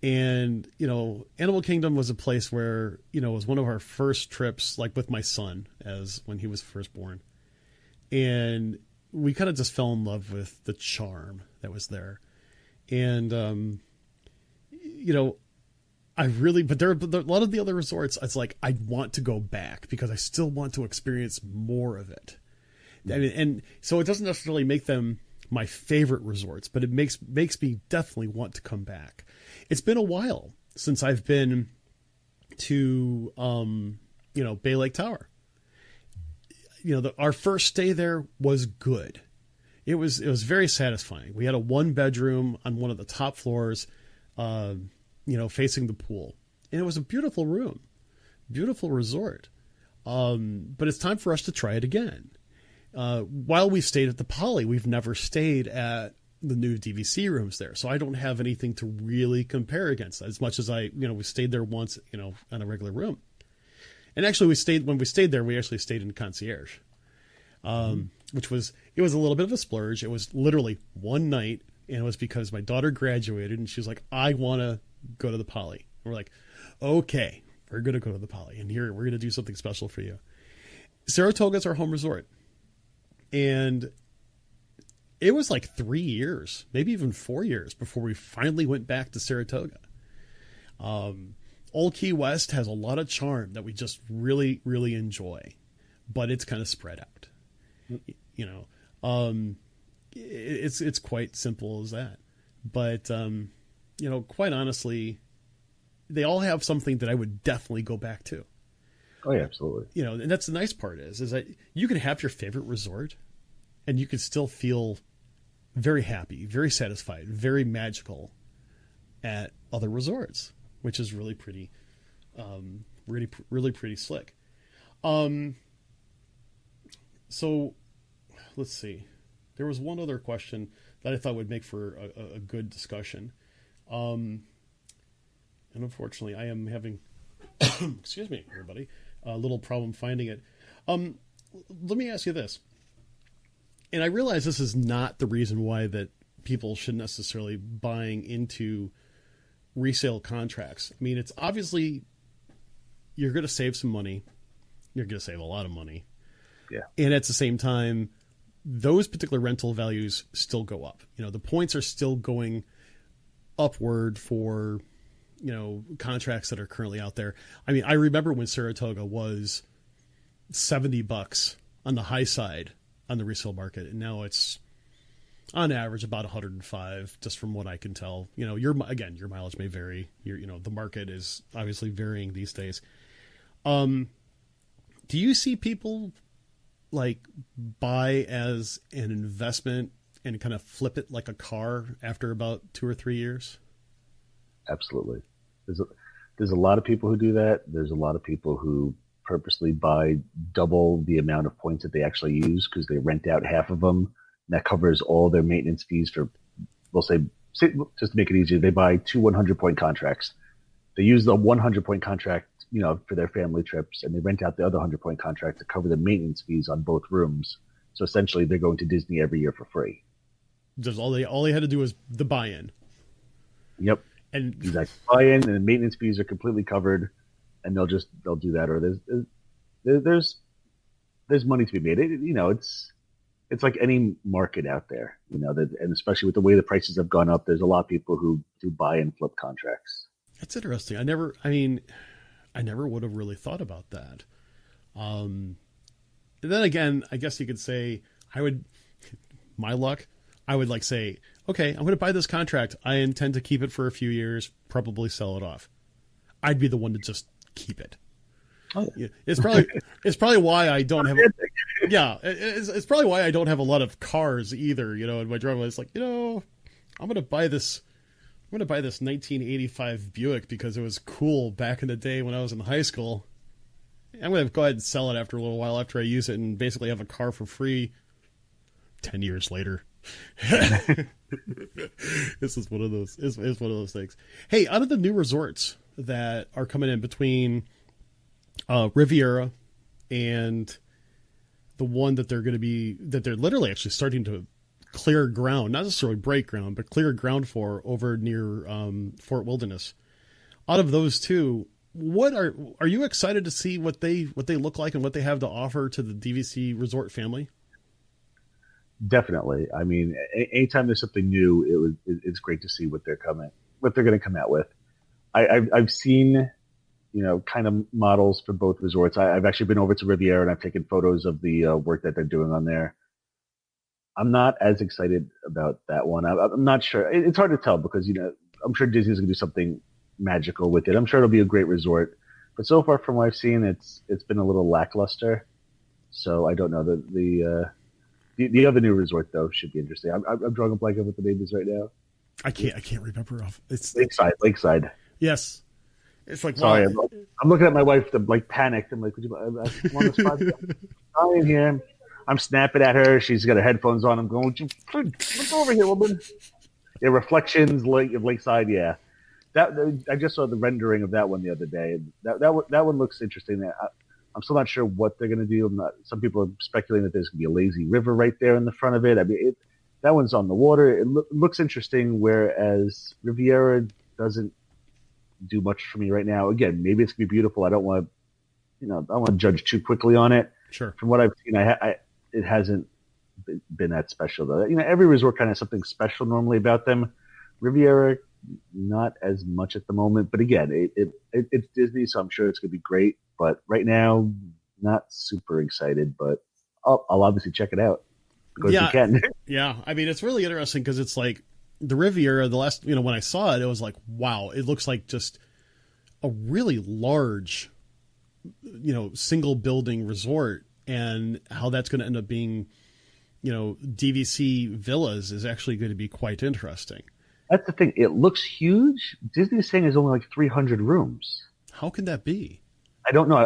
And, Animal Kingdom was a place where, it was one of our first trips, like with my son when he was first born. And we kind of just fell in love with the charm that was there. And, but there are a lot of the other resorts, it's like, I want to go back because I still want to experience more of it. I mean, and so it doesn't necessarily make them my favorite resorts, but it makes me definitely want to come back. It's been a while since I've been to, Bay Lake Tower. Our first stay there was good. It was very satisfying. We had a 1-bedroom on one of the top floors, facing the pool, and it was a beautiful room, beautiful resort. But it's time for us to try it again. While we stayed at the Poly, we've never stayed at the new DVC rooms there. So I don't have anything to really compare against as much as we stayed there once, on a regular room. And actually when we stayed there, we actually stayed in concierge, it was a little bit of a splurge. It was literally one night, and it was because my daughter graduated and she was like, I want to go to the Poly. And we're like, okay, we're going to go to the Poly, and here we're going to do something special for you. Saratoga's our home resort. And it was like 3 years, maybe even 4 years before we finally went back to Saratoga. Old Key West has a lot of charm that we just really, really enjoy, but it's kind of spread out. It's quite simple as that. But, quite honestly, they all have something that I would definitely go back to. Oh yeah, absolutely. And that's the nice part is that you can have your favorite resort and you can still feel very happy, very satisfied, very magical at other resorts, which is really pretty, really pretty slick. So let's see. There was one other question that I thought would make for a good discussion. And unfortunately I am having, excuse me, everybody, a little problem finding it. Let me ask you this. And I realize this is not the reason why that people should necessarily buying into resale contracts. I mean, it's obviously you're going to save some money. You're going to save a lot of money. Yeah. And at the same time, those particular rental values still go up. The points are still going upward for, contracts that are currently out there. I mean, I remember when Saratoga was $70 on the high side on the resale market, and now it's on average about 105, just from what I can tell. Your mileage may vary. The market is obviously varying these days. Do you see people like buy as an investment and kind of flip it like a car after about 2 or 3 years? Absolutely. There's a lot of people who do that. There's a lot of people who purposely buy double the amount of points that they actually use because they rent out half of them. And that covers all their maintenance fees for, we'll say, just to make it easier, they buy 2 100-point contracts. They use the 100-point contract, for their family trips, and they rent out the other 100-point contract to cover the maintenance fees on both rooms. So essentially, they're going to Disney every year for free. Just all they had to do was the buy-in. Yep. And exactly. Buy-in and the maintenance fees are completely covered, and they'll do that. Or there's money to be made. It's like any market out there, and especially with the way the prices have gone up, there's a lot of people who do buy and flip contracts. That's interesting. I never would have really thought about that. And then again, I guess you could say my luck, I would like say, okay, I'm going to buy this contract. I intend to keep it for a few years, probably sell it off. I'd be the one to just keep it. Oh. Yeah, it's probably why I don't have. It's probably why I don't have a lot of cars either. In my driveway, it's like, I'm going to buy this 1985 Buick because it was cool back in the day when I was in high school. I'm going to go ahead and sell it after a little while after I use it and basically have a car for free 10 years later. This is one of those. It's one of those things. Hey, out of the new resorts that are coming in between Riviera and the one that they're literally actually starting to clear ground, not necessarily break ground, but clear ground for over near Fort Wilderness. Out of those two, what are you excited to see what they look like and what they have to offer to the DVC resort family? Definitely. I mean, anytime there's something new, it's great to see what they're going to come out with. I've seen, kind of models for both resorts. I've actually been over to Riviera and I've taken photos of the work that they're doing on there. I'm not as excited about that one. I'm not sure. It's hard to tell because, I'm sure Disney's going to do something magical with it. I'm sure it'll be a great resort. But so far from what I've seen, it's been a little lackluster. So I don't know. The other new resort, though, should be interesting. I'm drawing a blank on what the name is right now. I can't remember. It's Lakeside. Yes. It's like, sorry, wow. I'm looking at my wife, panicked. I'm like, would you, I'm on the spot. I'm in here. I'm snapping at her. She's got her headphones on. I'm going, would you look over here, woman? Yeah, reflections of Lakeside. Yeah, I just saw the rendering of that one the other day. That one looks interesting. I'm still not sure what they're going to do. Some people are speculating that there's going to be a lazy river right there in the front of it. I mean, that one's on the water. It looks interesting, whereas Riviera doesn't do much for me right now. Again, maybe it's going to be beautiful. I don't want to judge too quickly on it. Sure. From what I've seen, it hasn't been that special though. Every resort kind of has something special normally about them. Riviera, not as much at the moment, but again, it's Disney, so I'm sure it's going to be great. But right now, not super excited. But I'll obviously check it out because you can. Yeah, I mean, it's really interesting because it's like the Riviera. The last, when I saw it, it was like, wow, it looks like just a really large, single building resort. And how that's going to end up being, DVC villas is actually going to be quite interesting. That's the thing. It looks huge. Disney's saying there's only like 300 rooms. How can that be? I don't know.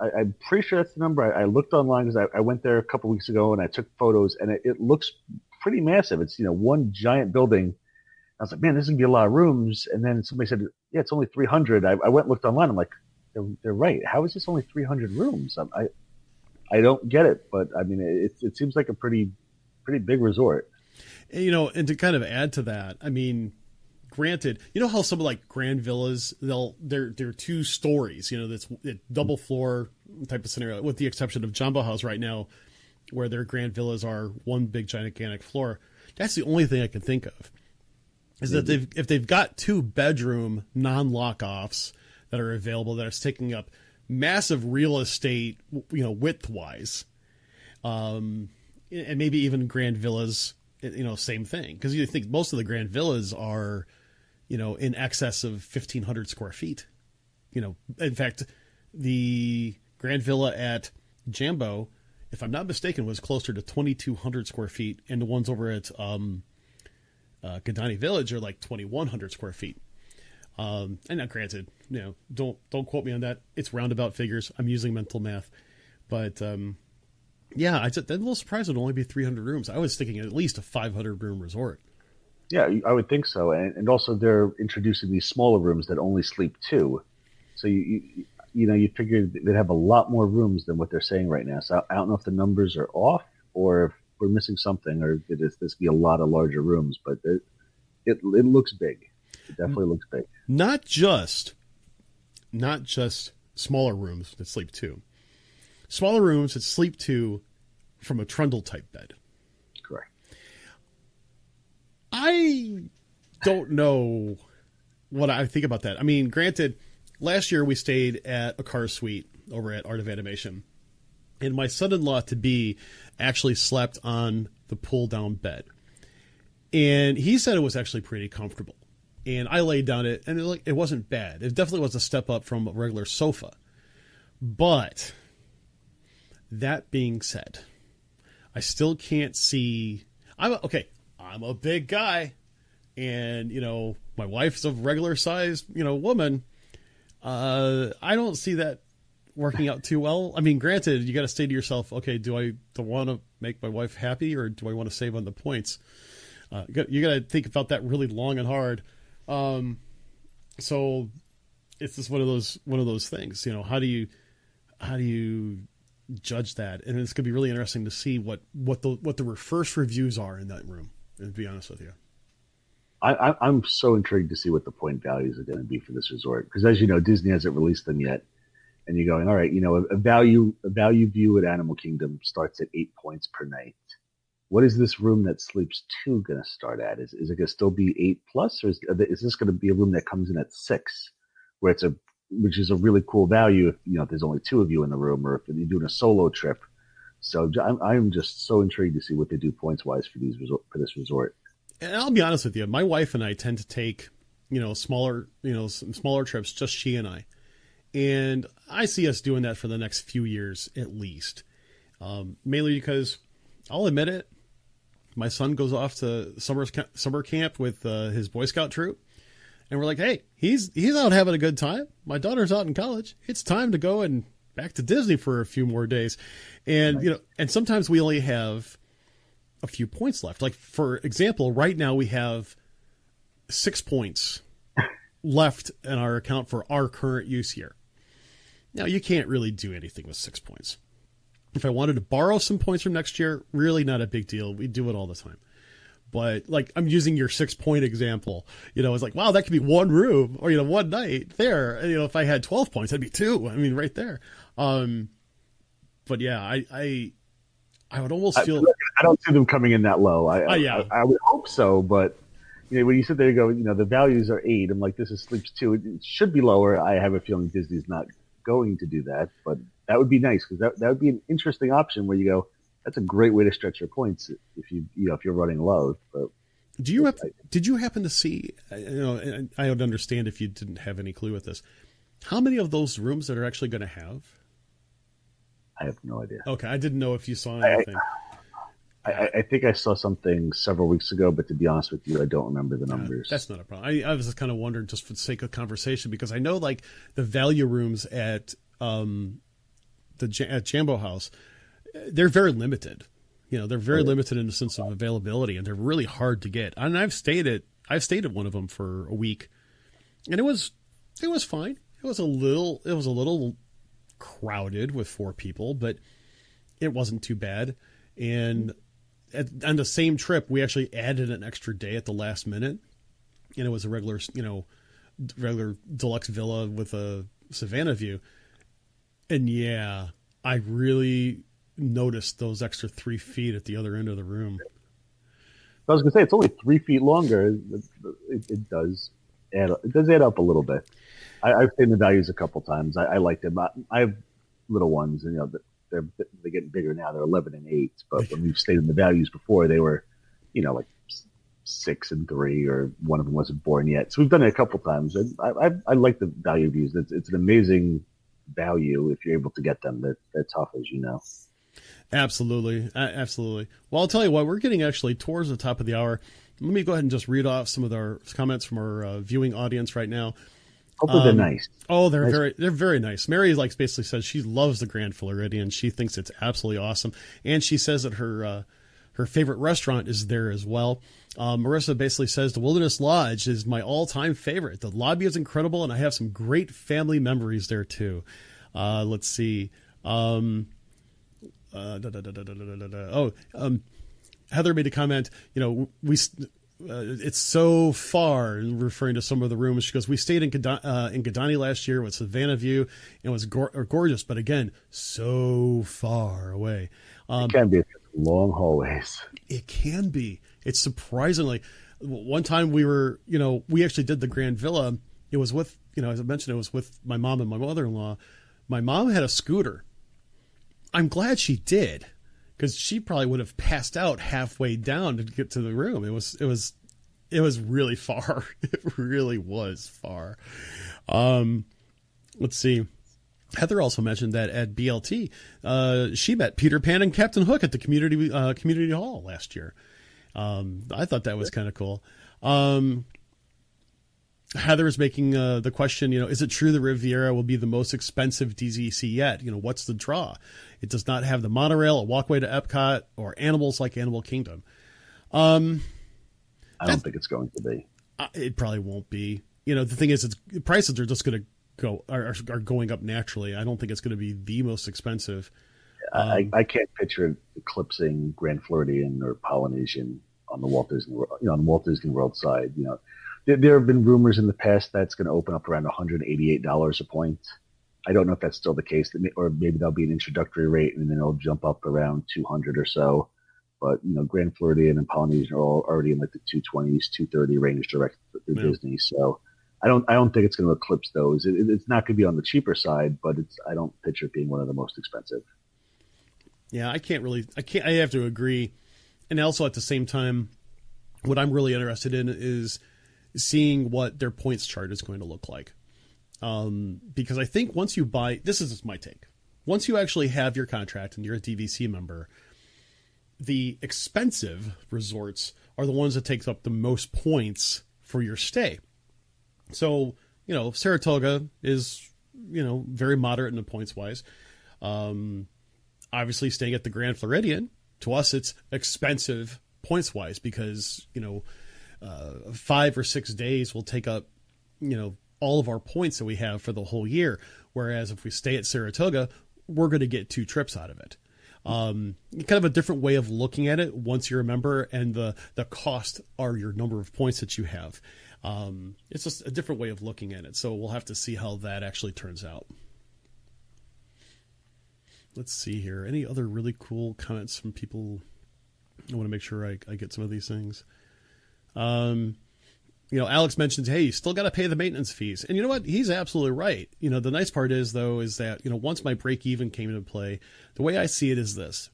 I'm pretty sure that's the number. I looked online because I went there a couple weeks ago and I took photos, and it looks pretty massive. It's one giant building. I was like, man, this is going to be a lot of rooms. And then somebody said, yeah, it's only 300. I went and looked online. I'm like, they're right. How is this only 300 rooms? I don't get it, but I mean, it seems like a pretty big resort. And to kind of add to that, I mean, granted, how some like grand villas, they're 2 stories, that's double floor type of scenario, with the exception of Jumbo House right now, where their grand villas are one big gigantic floor. That's the only thing I can think of is that if they've got 2 bedroom non-lock offs that are available that are taking up massive real estate, width wise, and maybe even grand villas, same thing. Cause you think most of the grand villas are, in excess of 1,500 square feet. In fact, the grand villa at Jambo, if I'm not mistaken, was closer to 2,200 square feet. And the ones over at, Kidani Village are like 2,100 square feet. And now granted, don't quote me on that. It's roundabout figures. I'm using mental math, but, yeah, I'm a little surprised it would only be 300 rooms. I was thinking at least a 500 room resort. Yeah, I would think so. And also they're introducing these smaller rooms that only sleep 2. So you figure they'd have a lot more rooms than what they're saying right now. So I don't know if the numbers are off or if we're missing something, or if this be a lot of larger rooms, but it looks big. It definitely looks big. Not just smaller rooms that sleep 2. Smaller rooms that sleep 2 from a trundle type bed. Correct. I don't know what I think about that. I mean, granted, last year we stayed at a car suite over at Art of Animation, and my son-in-law to be actually slept on the pull-down bed. And he said it was actually pretty comfortable. And I laid down it, and it wasn't bad. It definitely was a step up from a regular sofa. But that being said, I still can't see. I'm a big guy, and my wife's a regular size woman. I don't see that working out too well. I mean, granted, you got to say to yourself, okay, do I want to make my wife happy, or do I want to save on the points? You got to think about that really long and hard. So it's just one of those things. How do you judge that? And it's gonna be really interesting to see what the first reviews are in that room. To be honest with you, I'm so intrigued to see what the point values are going to be for this resort, because as you know, Disney hasn't released them yet, and you're going, all right, a value view at Animal Kingdom starts at 8 points per night. What is this room that sleeps 2 going to start at? Is it going to still be 8+, or is this going to be a room that comes in at 6, where which is a really cool value if there's only 2 of you in the room, or if you're doing a solo trip. So I'm just so intrigued to see what they do points wise for this resort. And I'll be honest with you, my wife and I tend to take smaller trips, just she and I, and I see us doing that for the next few years at least. Mainly because I'll admit it. My son goes off to summer camp with his Boy Scout troop, and we're like, hey, he's out having a good time. My daughter's out in college. It's time to go and back to Disney for a few more days. And, and sometimes we only have a few points left. Like, for example, right now we have 6 points left in our account for our current use year. Now, you can't really do anything with 6 points. If I wanted to borrow some points from next year, really not a big deal. We do it all the time. But I'm using your 6 point example. It's like, wow, that could be one room or, one night there. And, if I had 12 points, that'd be 2. I mean, right there. But yeah, I would almost feel. I don't see them coming in that low. I would hope so, but when you sit there, you go, the values are 8. I'm like, this is sleeps 2. It should be lower. I have a feeling Disney's not going to do that, but that would be nice, because that would be an interesting option where you go, that's a great way to stretch your points if if you're running low. But did you happen to see? And I would understand if you didn't have any clue with this. How many of those rooms that are actually going to have? I have no idea. Okay, I didn't know if you saw anything. I think I saw something several weeks ago, but to be honest with you, I don't remember the numbers. That's not a problem. I was just kind of wondering, just for the sake of conversation, because I know the value rooms at at Jambo House, they're very limited. They're very limited in the sense of availability, and they're really hard to get. And I've stayed at one of them for a week, and it was fine. It was a little crowded with 4 people, but it wasn't too bad. And on the same trip, we actually added an extra day at the last minute, and it was a regular deluxe villa with a Savannah view. And yeah, I really noticed those extra 3 feet at the other end of the room. I was going to say, it's only 3 feet longer. It does add up a little bit. I've seen the values a couple times. I like them. I have little ones, and they're getting bigger now. They're 11 and 8. But when we've stayed in the values before, they were, like 6 and 3, or one of them wasn't born yet. So we've done it a couple times. And I like the value views. It's an amazing value if you're able to get them. They're tough, as you know. Absolutely. Well, I'll tell you what, we're getting actually towards the top of the hour. Let me go ahead and just read off some of our comments from our viewing audience right now. Hopefully they're nice. Oh, they're very nice. Mary basically says she loves the Grand Floridian. She thinks it's absolutely awesome, and she says that her favorite restaurant is there as well. Marissa basically says the Wilderness Lodge is my all-time favorite. The lobby is incredible, and I have some great family memories there too. Let's see. Heather made a comment. It's so far, referring to some of the rooms. She goes, we stayed in Kidani last year with Savannah View, and it was gorgeous, but again, so far away. It can be long hallways. It can be. It's surprisingly. One time we actually did the Grand Villa. It was with, as I mentioned, it was with my mom and my mother-in-law. My mom had a scooter. I'm glad she did, because she probably would have passed out halfway down to get to the room. It was really far. It really was far. Let's see. Heather also mentioned that at BLT, she met Peter Pan and Captain Hook at the community hall last year. I thought that was kind of cool. Heather is making the question, is it true the Riviera will be the most expensive DVC yet? What's the draw? It does not have the monorail, a walkway to Epcot, or animals like Animal Kingdom. I don't think it's going to be. It probably won't be. The thing is, prices are just going to are going up naturally. I don't think it's going to be the most expensive. I can't picture it eclipsing Grand Floridian or Polynesian on the Walt Disney World side. There have been rumors in the past that's going to open up around $188 a point. I don't know if that's still the case, or maybe there'll be an introductory rate and then it'll jump up around 200 or so. But Grand Floridian and Polynesian are all already in like the 220s, 230 range direct to Disney. So I don't think it's going to eclipse those. It's not going to be on the cheaper side, but I don't picture it being one of the most expensive. Yeah, I have to agree. And also at the same time, what I'm really interested in is seeing what their points chart is going to look like. Because I think once you buy, this is just my take. Once you actually have your contract and you're a DVC member, the expensive resorts are the ones that take up the most points for your stay. So, Saratoga is, very moderate in the points wise. Obviously staying at the Grand Floridian, to us, it's expensive points wise because, 5 or 6 days will take up, all of our points that we have for the whole year. Whereas if we stay at Saratoga, we're going to get 2 trips out of it. Kind of a different way of looking at it once you're a member, and the cost are your number of points that you have. It's just a different way of looking at it. So we'll have to see how that actually turns out. Let's see here. Any other really cool comments from people? I want to make sure I get some of these things. Alex mentions, hey, you still got to pay the maintenance fees. And you know what? He's absolutely right. The nice part is, though, is that, once my Breakeven came into play, the way I see it is this.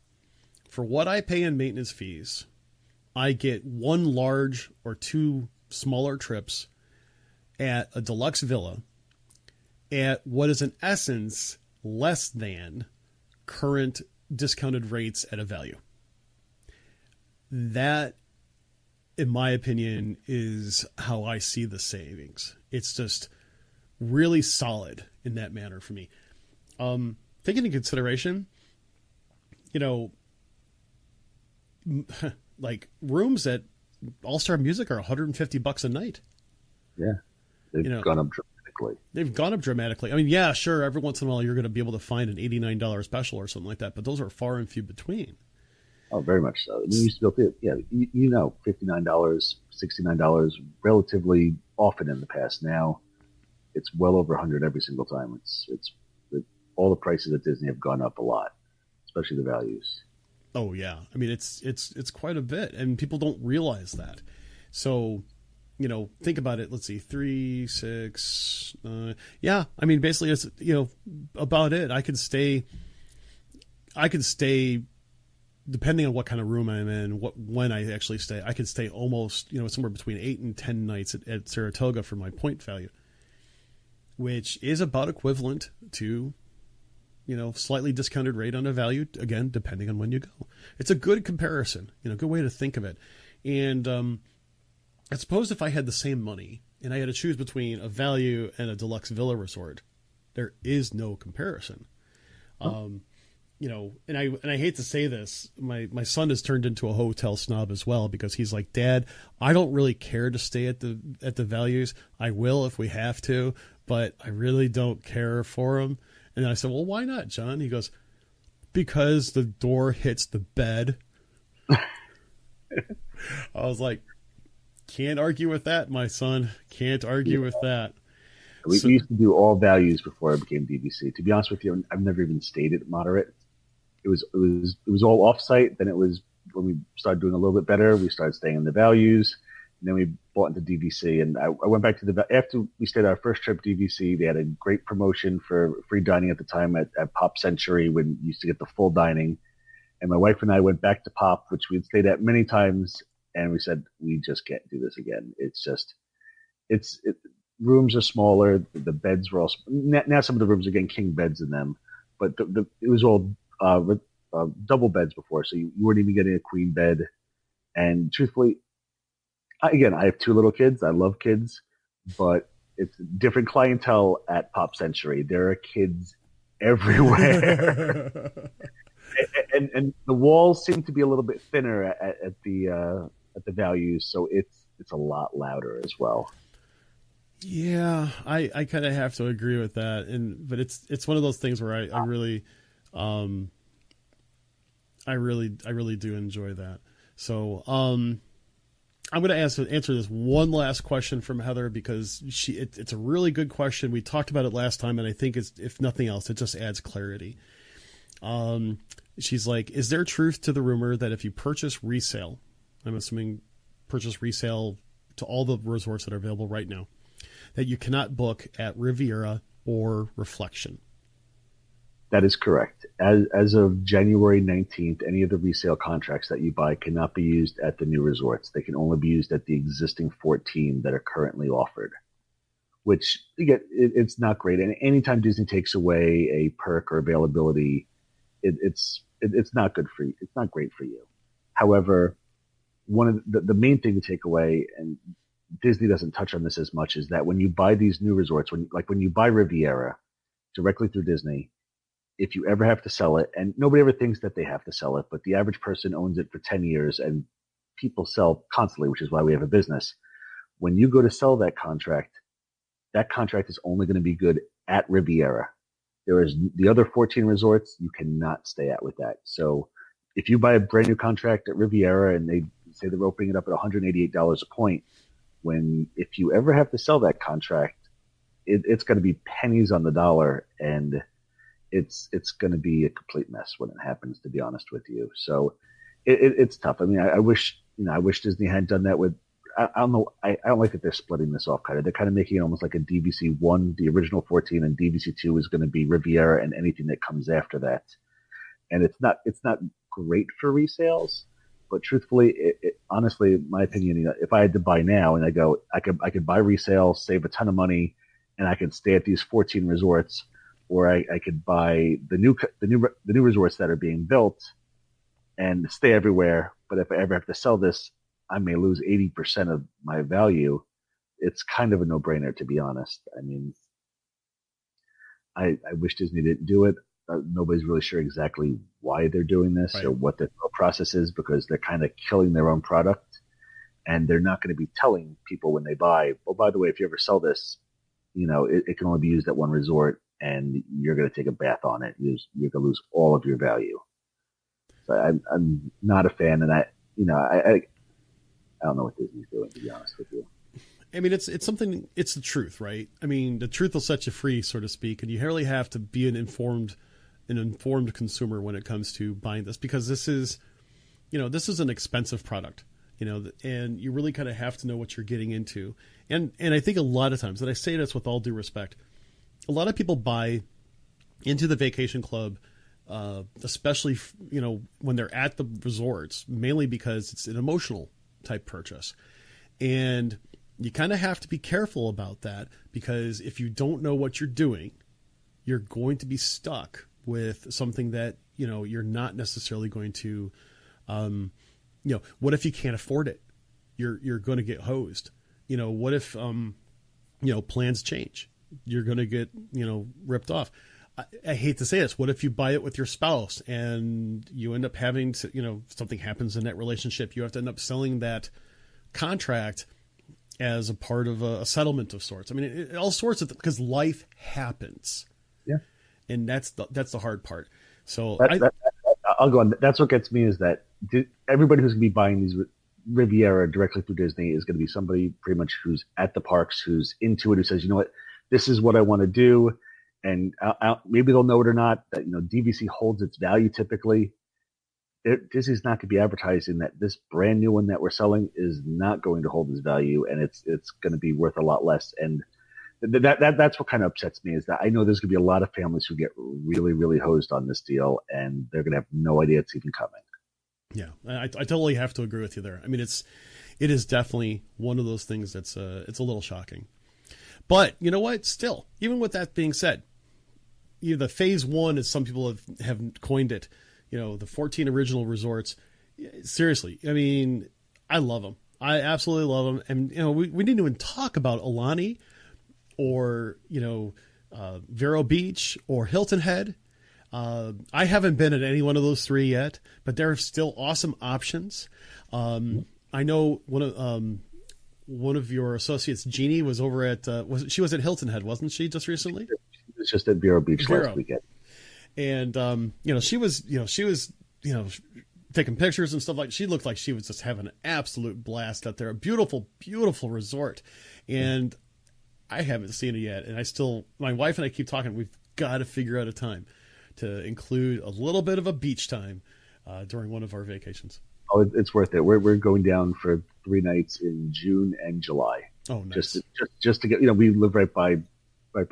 For what I pay in maintenance fees, I get 1 large or 2 smaller trips at a deluxe villa at what is in essence less than current discounted rates at a value. That, in my opinion, is how I see the savings. It's just really solid in that manner for me. Taking into consideration, like rooms at All-Star Music are $150 a night. Yeah. They've gone up dramatically. They've gone up dramatically. I mean, yeah, sure. Every once in a while you're going to be able to find an $89 special or something like that, but those are far and few between. Oh, very much so. We used to go, $59, $69 relatively often in the past. Now it's well over 100 every single time. All the prices at Disney have gone up a lot, especially the values. Oh yeah. I mean, it's quite a bit, and people don't realize that. So, think about it. Let's see, 3, 6, yeah. I mean, basically it's, about it. I could stay depending on what kind of room I'm in, when I actually stay, I could stay almost, somewhere between 8 and 10 nights at Saratoga for my point value, which is about equivalent to, slightly discounted rate on a value, again, depending on when you go. It's a good comparison, good way to think of it. And I suppose if I had the same money and I had to choose between a value and a deluxe villa resort, there is no comparison. And I hate to say this, my son has turned into a hotel snob as well, because he's like, Dad, I don't really care to stay at the values. I will if we have to, but I really don't care for them. And I said, well, why not, John? He goes, because the door hits the bed. I was like, can't argue with that, my son. Can't argue with that. We used to do all values before I became DVC. To be honest with you, I've never even stayed at moderate. It was all off-site. Then it was when we started doing a little bit better, we started staying in the values. And then we bought into DVC. And I went back to after we stayed our first trip DVC, they had a great promotion for free dining at the time at Pop Century, when you used to get the full dining. And my wife and I went back to Pop, which we'd stayed at many times, and we said, we just can't do this again. It's just, rooms are smaller. The beds were all, now some of the rooms are getting king beds in them, but it was all double beds before, so you weren't even getting a queen bed. And truthfully, I have 2 little kids. I love kids, but it's different clientele at Pop Century. There are kids everywhere. and the walls seem to be a little bit thinner at the values, so it's a lot louder as well. Yeah, I kind of have to agree with that, but it's one of those things where I really do enjoy that. So I'm going to answer this one last question from Heather, because it's a really good question. We talked about it last time, and I think if nothing else, it just adds clarity. She's like, is there truth to the rumor that if you purchase resale, I'm assuming purchase resale to all the resorts that are available right now, that you cannot book at Riviera or Reflection? That is correct. As of January 19th, any of the resale contracts that you buy cannot be used at the new resorts. They can only be used at the existing 14 that are currently offered, which, again, it's not great. And anytime Disney takes away a perk or availability, it's not good for you. It's not great for you. However, one of the main thing to take away, and Disney doesn't touch on this as much, is that when you buy these new resorts, when you buy Riviera directly through Disney, if you ever have to sell it, and nobody ever thinks that they have to sell it, but the average person owns it for 10 years and people sell constantly, which is why we have a business. When you go to sell that contract is only going to be good at Riviera. There is the other 14 resorts you cannot stay at with that. So if you buy a brand new contract at Riviera and they say they're opening it up at $188 a point, if you ever have to sell that contract, it's going to be pennies on the dollar, and it's going to be a complete mess when it happens, to be honest with you. So it's tough. I mean, I wish Disney had done that with, I don't know. I don't like that they're splitting this off kind of. They're kind of making it almost like a DVC 1, the original 14, and DVC 2 is going to be Riviera and anything that comes after that. And it's not great for resales, but truthfully, honestly, in my opinion, if I had to buy now and I could buy resale, save a ton of money, and I could stay at these 14 resorts, or I could buy the new resorts that are being built and stay everywhere. But if I ever have to sell this, I may lose 80% of my value. It's kind of a no-brainer, to be honest. I mean, I wish Disney didn't do it. Nobody's really sure exactly why they're doing this, right, or what their process is, because they're kind of killing their own product, and they're not going to be telling people when they buy, well, by the way, if you ever sell this, it can only be used at one resort, and you're going to take a bath on it. You're going to lose all of your value. So I'm not a fan, and I don't know what Disney's doing, to be honest with you. I mean, it's something. It's the truth, right? I mean, the truth will set you free, so to speak, and you really have to be an informed consumer when it comes to buying this, because this is an expensive product, and you really kind of have to know what you're getting into. And I think a lot of times, and I say this with all due respect, a lot of people buy into the vacation club, especially, when they're at the resorts, mainly because it's an emotional type purchase. And you kind of have to be careful about that, because if you don't know what you're doing, you're going to be stuck with something that, you're not necessarily going to, what if you can't afford it? You're going to get hosed. What if, plans change? You're going to get, ripped off. I hate to say this. What if you buy it with your spouse and you end up having to, something happens in that relationship? You have to end up selling that contract as a part of a settlement of sorts. I mean, all sorts of, because life happens. Yeah. And that's the hard part. So I'll go on. That's what gets me, is that everybody who's going to be buying these Riviera directly through Disney is going to be somebody pretty much who's at the parks, who's into it, who says, you know what, this is what I want to do. And maybe they'll know it or not, that, DVC holds its value typically. Disney's not going to be advertising that this brand new one that we're selling is not going to hold its value, and it's going to be worth a lot less. And That's what kind of upsets me, is that I know there's going to be a lot of families who get really, really hosed on this deal, and they're going to have no idea it's even coming. Yeah, I totally have to agree with you there. I mean, it is definitely one of those things that's it's a little shocking. But you know what? Still, even with that being said, the phase one, as some people have coined it, the 14 original resorts. Seriously, I mean, I love them. I absolutely love them. And, we didn't even talk about Alani or, Vero Beach or Hilton Head. I haven't been at any one of those three yet, but they're still awesome options. I know one of your associates, Jeannie, was over at, she was at Hilton Head, wasn't she, just recently? She was just at Vero Beach last weekend. And, she was taking pictures and stuff she looked like she was just having an absolute blast out there. A beautiful, beautiful resort. And I haven't seen it yet. And my wife and I keep talking, we've got to figure out a time to include a little bit of a beach time during one of our vacations. Oh, it's worth it. We're going down for 3 nights in June and July. Oh, nice. Just to get, we live right by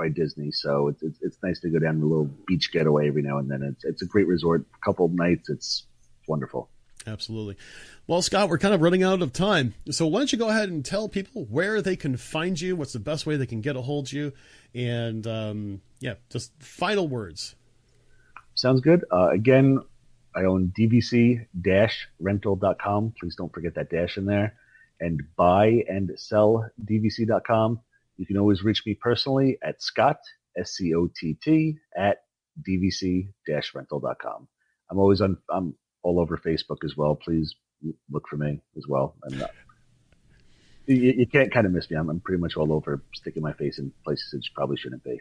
Disney, so it's nice to go down a little beach getaway every now and then. It's a great resort. A couple of nights, it's wonderful. Absolutely. Well, Scott, we're kind of running out of time. So why don't you go ahead and tell people where they can find you, what's the best way they can get a hold of you, and just final words. Sounds good. Again, I own DVC-rental.com. Please don't forget that dash in there. And buy and sell DVC.com. You can always reach me personally at Scott, SCOTT, at DVC-rental.com. I'm all over Facebook as well. Please look for me as well. You can't kind of miss me. I'm pretty much all over, sticking my face in places it probably shouldn't be.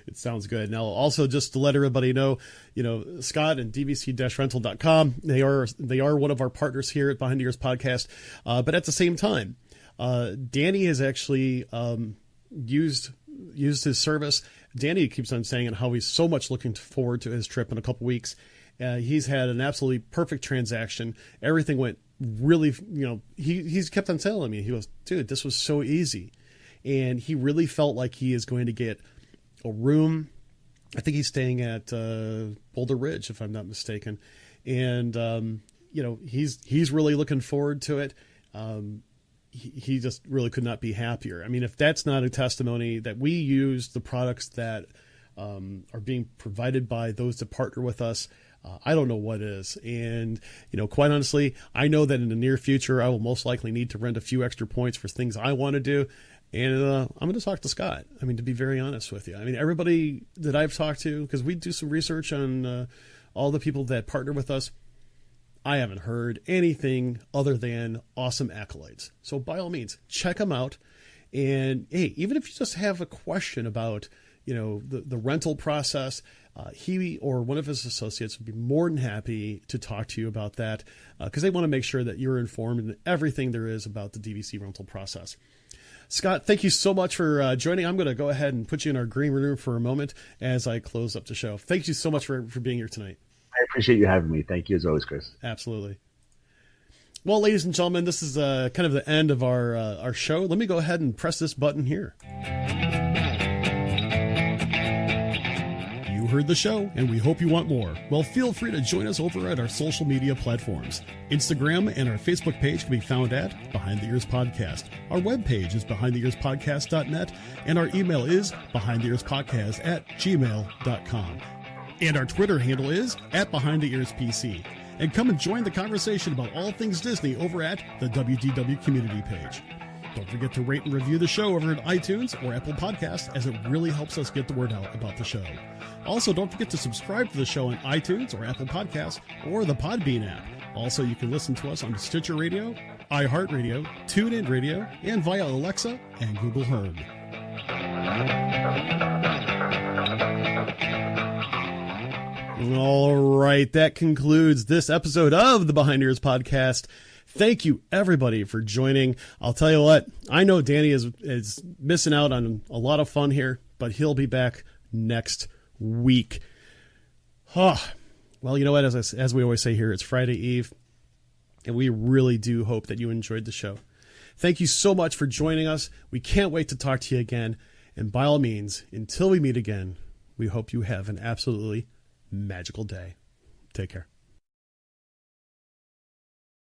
It sounds good. Now, also just to let everybody know, Scott and DVC-rental.com, they are one of our partners here at Behind the Ears Podcast. But at the same time, Danny has actually used his service. Danny keeps on saying how he's so much looking forward to his trip in a couple weeks. He's had an absolutely perfect transaction. Everything went really, he's kept on telling me, he goes, dude, this was so easy. And he really felt like he is going to get a room. I think he's staying at Boulder Ridge, if I'm not mistaken. And, he's really looking forward to it. He just really could not be happier. I mean, if that's not a testimony that we use the products that are being provided by those that partner with us, I don't know what is. And, quite honestly, I know that in the near future, I will most likely need to rent a few extra points for things I want to do. And I'm going to talk to Scott. I mean, to be very honest with you, I mean, everybody that I've talked to, because we do some research on all the people that partner with us, I haven't heard anything other than awesome accolades. So by all means, check them out. And hey, even if you just have a question about, the rental process, he or one of his associates would be more than happy to talk to you about that because they want to make sure that you're informed in everything there is about the DVC rental process. Scott, thank you so much for joining. I'm going to go ahead and put you in our green room for a moment as I close up the show. Thank you so much for being here tonight. I appreciate you having me. Thank you as always, Chris. Absolutely. Well, ladies and gentlemen, this is kind of the end of our show. Let me go ahead and press this button here. You heard the show, and we hope you want more. Well, feel free to join us over at our social media platforms. Instagram and our Facebook page can be found at Behind the Ears Podcast. Our webpage is behindtheearspodcast.net, and our email is behindtheearspodcast@gmail.com. And our Twitter handle is @BehindTheEarsPC. And come and join the conversation about all things Disney over at the WDW community page. Don't forget to rate and review the show over at iTunes or Apple Podcasts, as it really helps us get the word out about the show. Also, don't forget to subscribe to the show on iTunes or Apple Podcasts or the Podbean app. Also, you can listen to us on Stitcher Radio, iHeartRadio, TuneIn Radio, and via Alexa and Google Home. All right, that concludes this episode of the Behind Ears Podcast. Thank you, everybody, for joining. I'll tell you what, I know Danny is missing out on a lot of fun here, but he'll be back next week. Well, you know what? As we always say here, it's Friday Eve, and we really do hope that you enjoyed the show. Thank you so much for joining us. We can't wait to talk to you again. And by all means, until we meet again, we hope you have an absolutely magical day. Take care.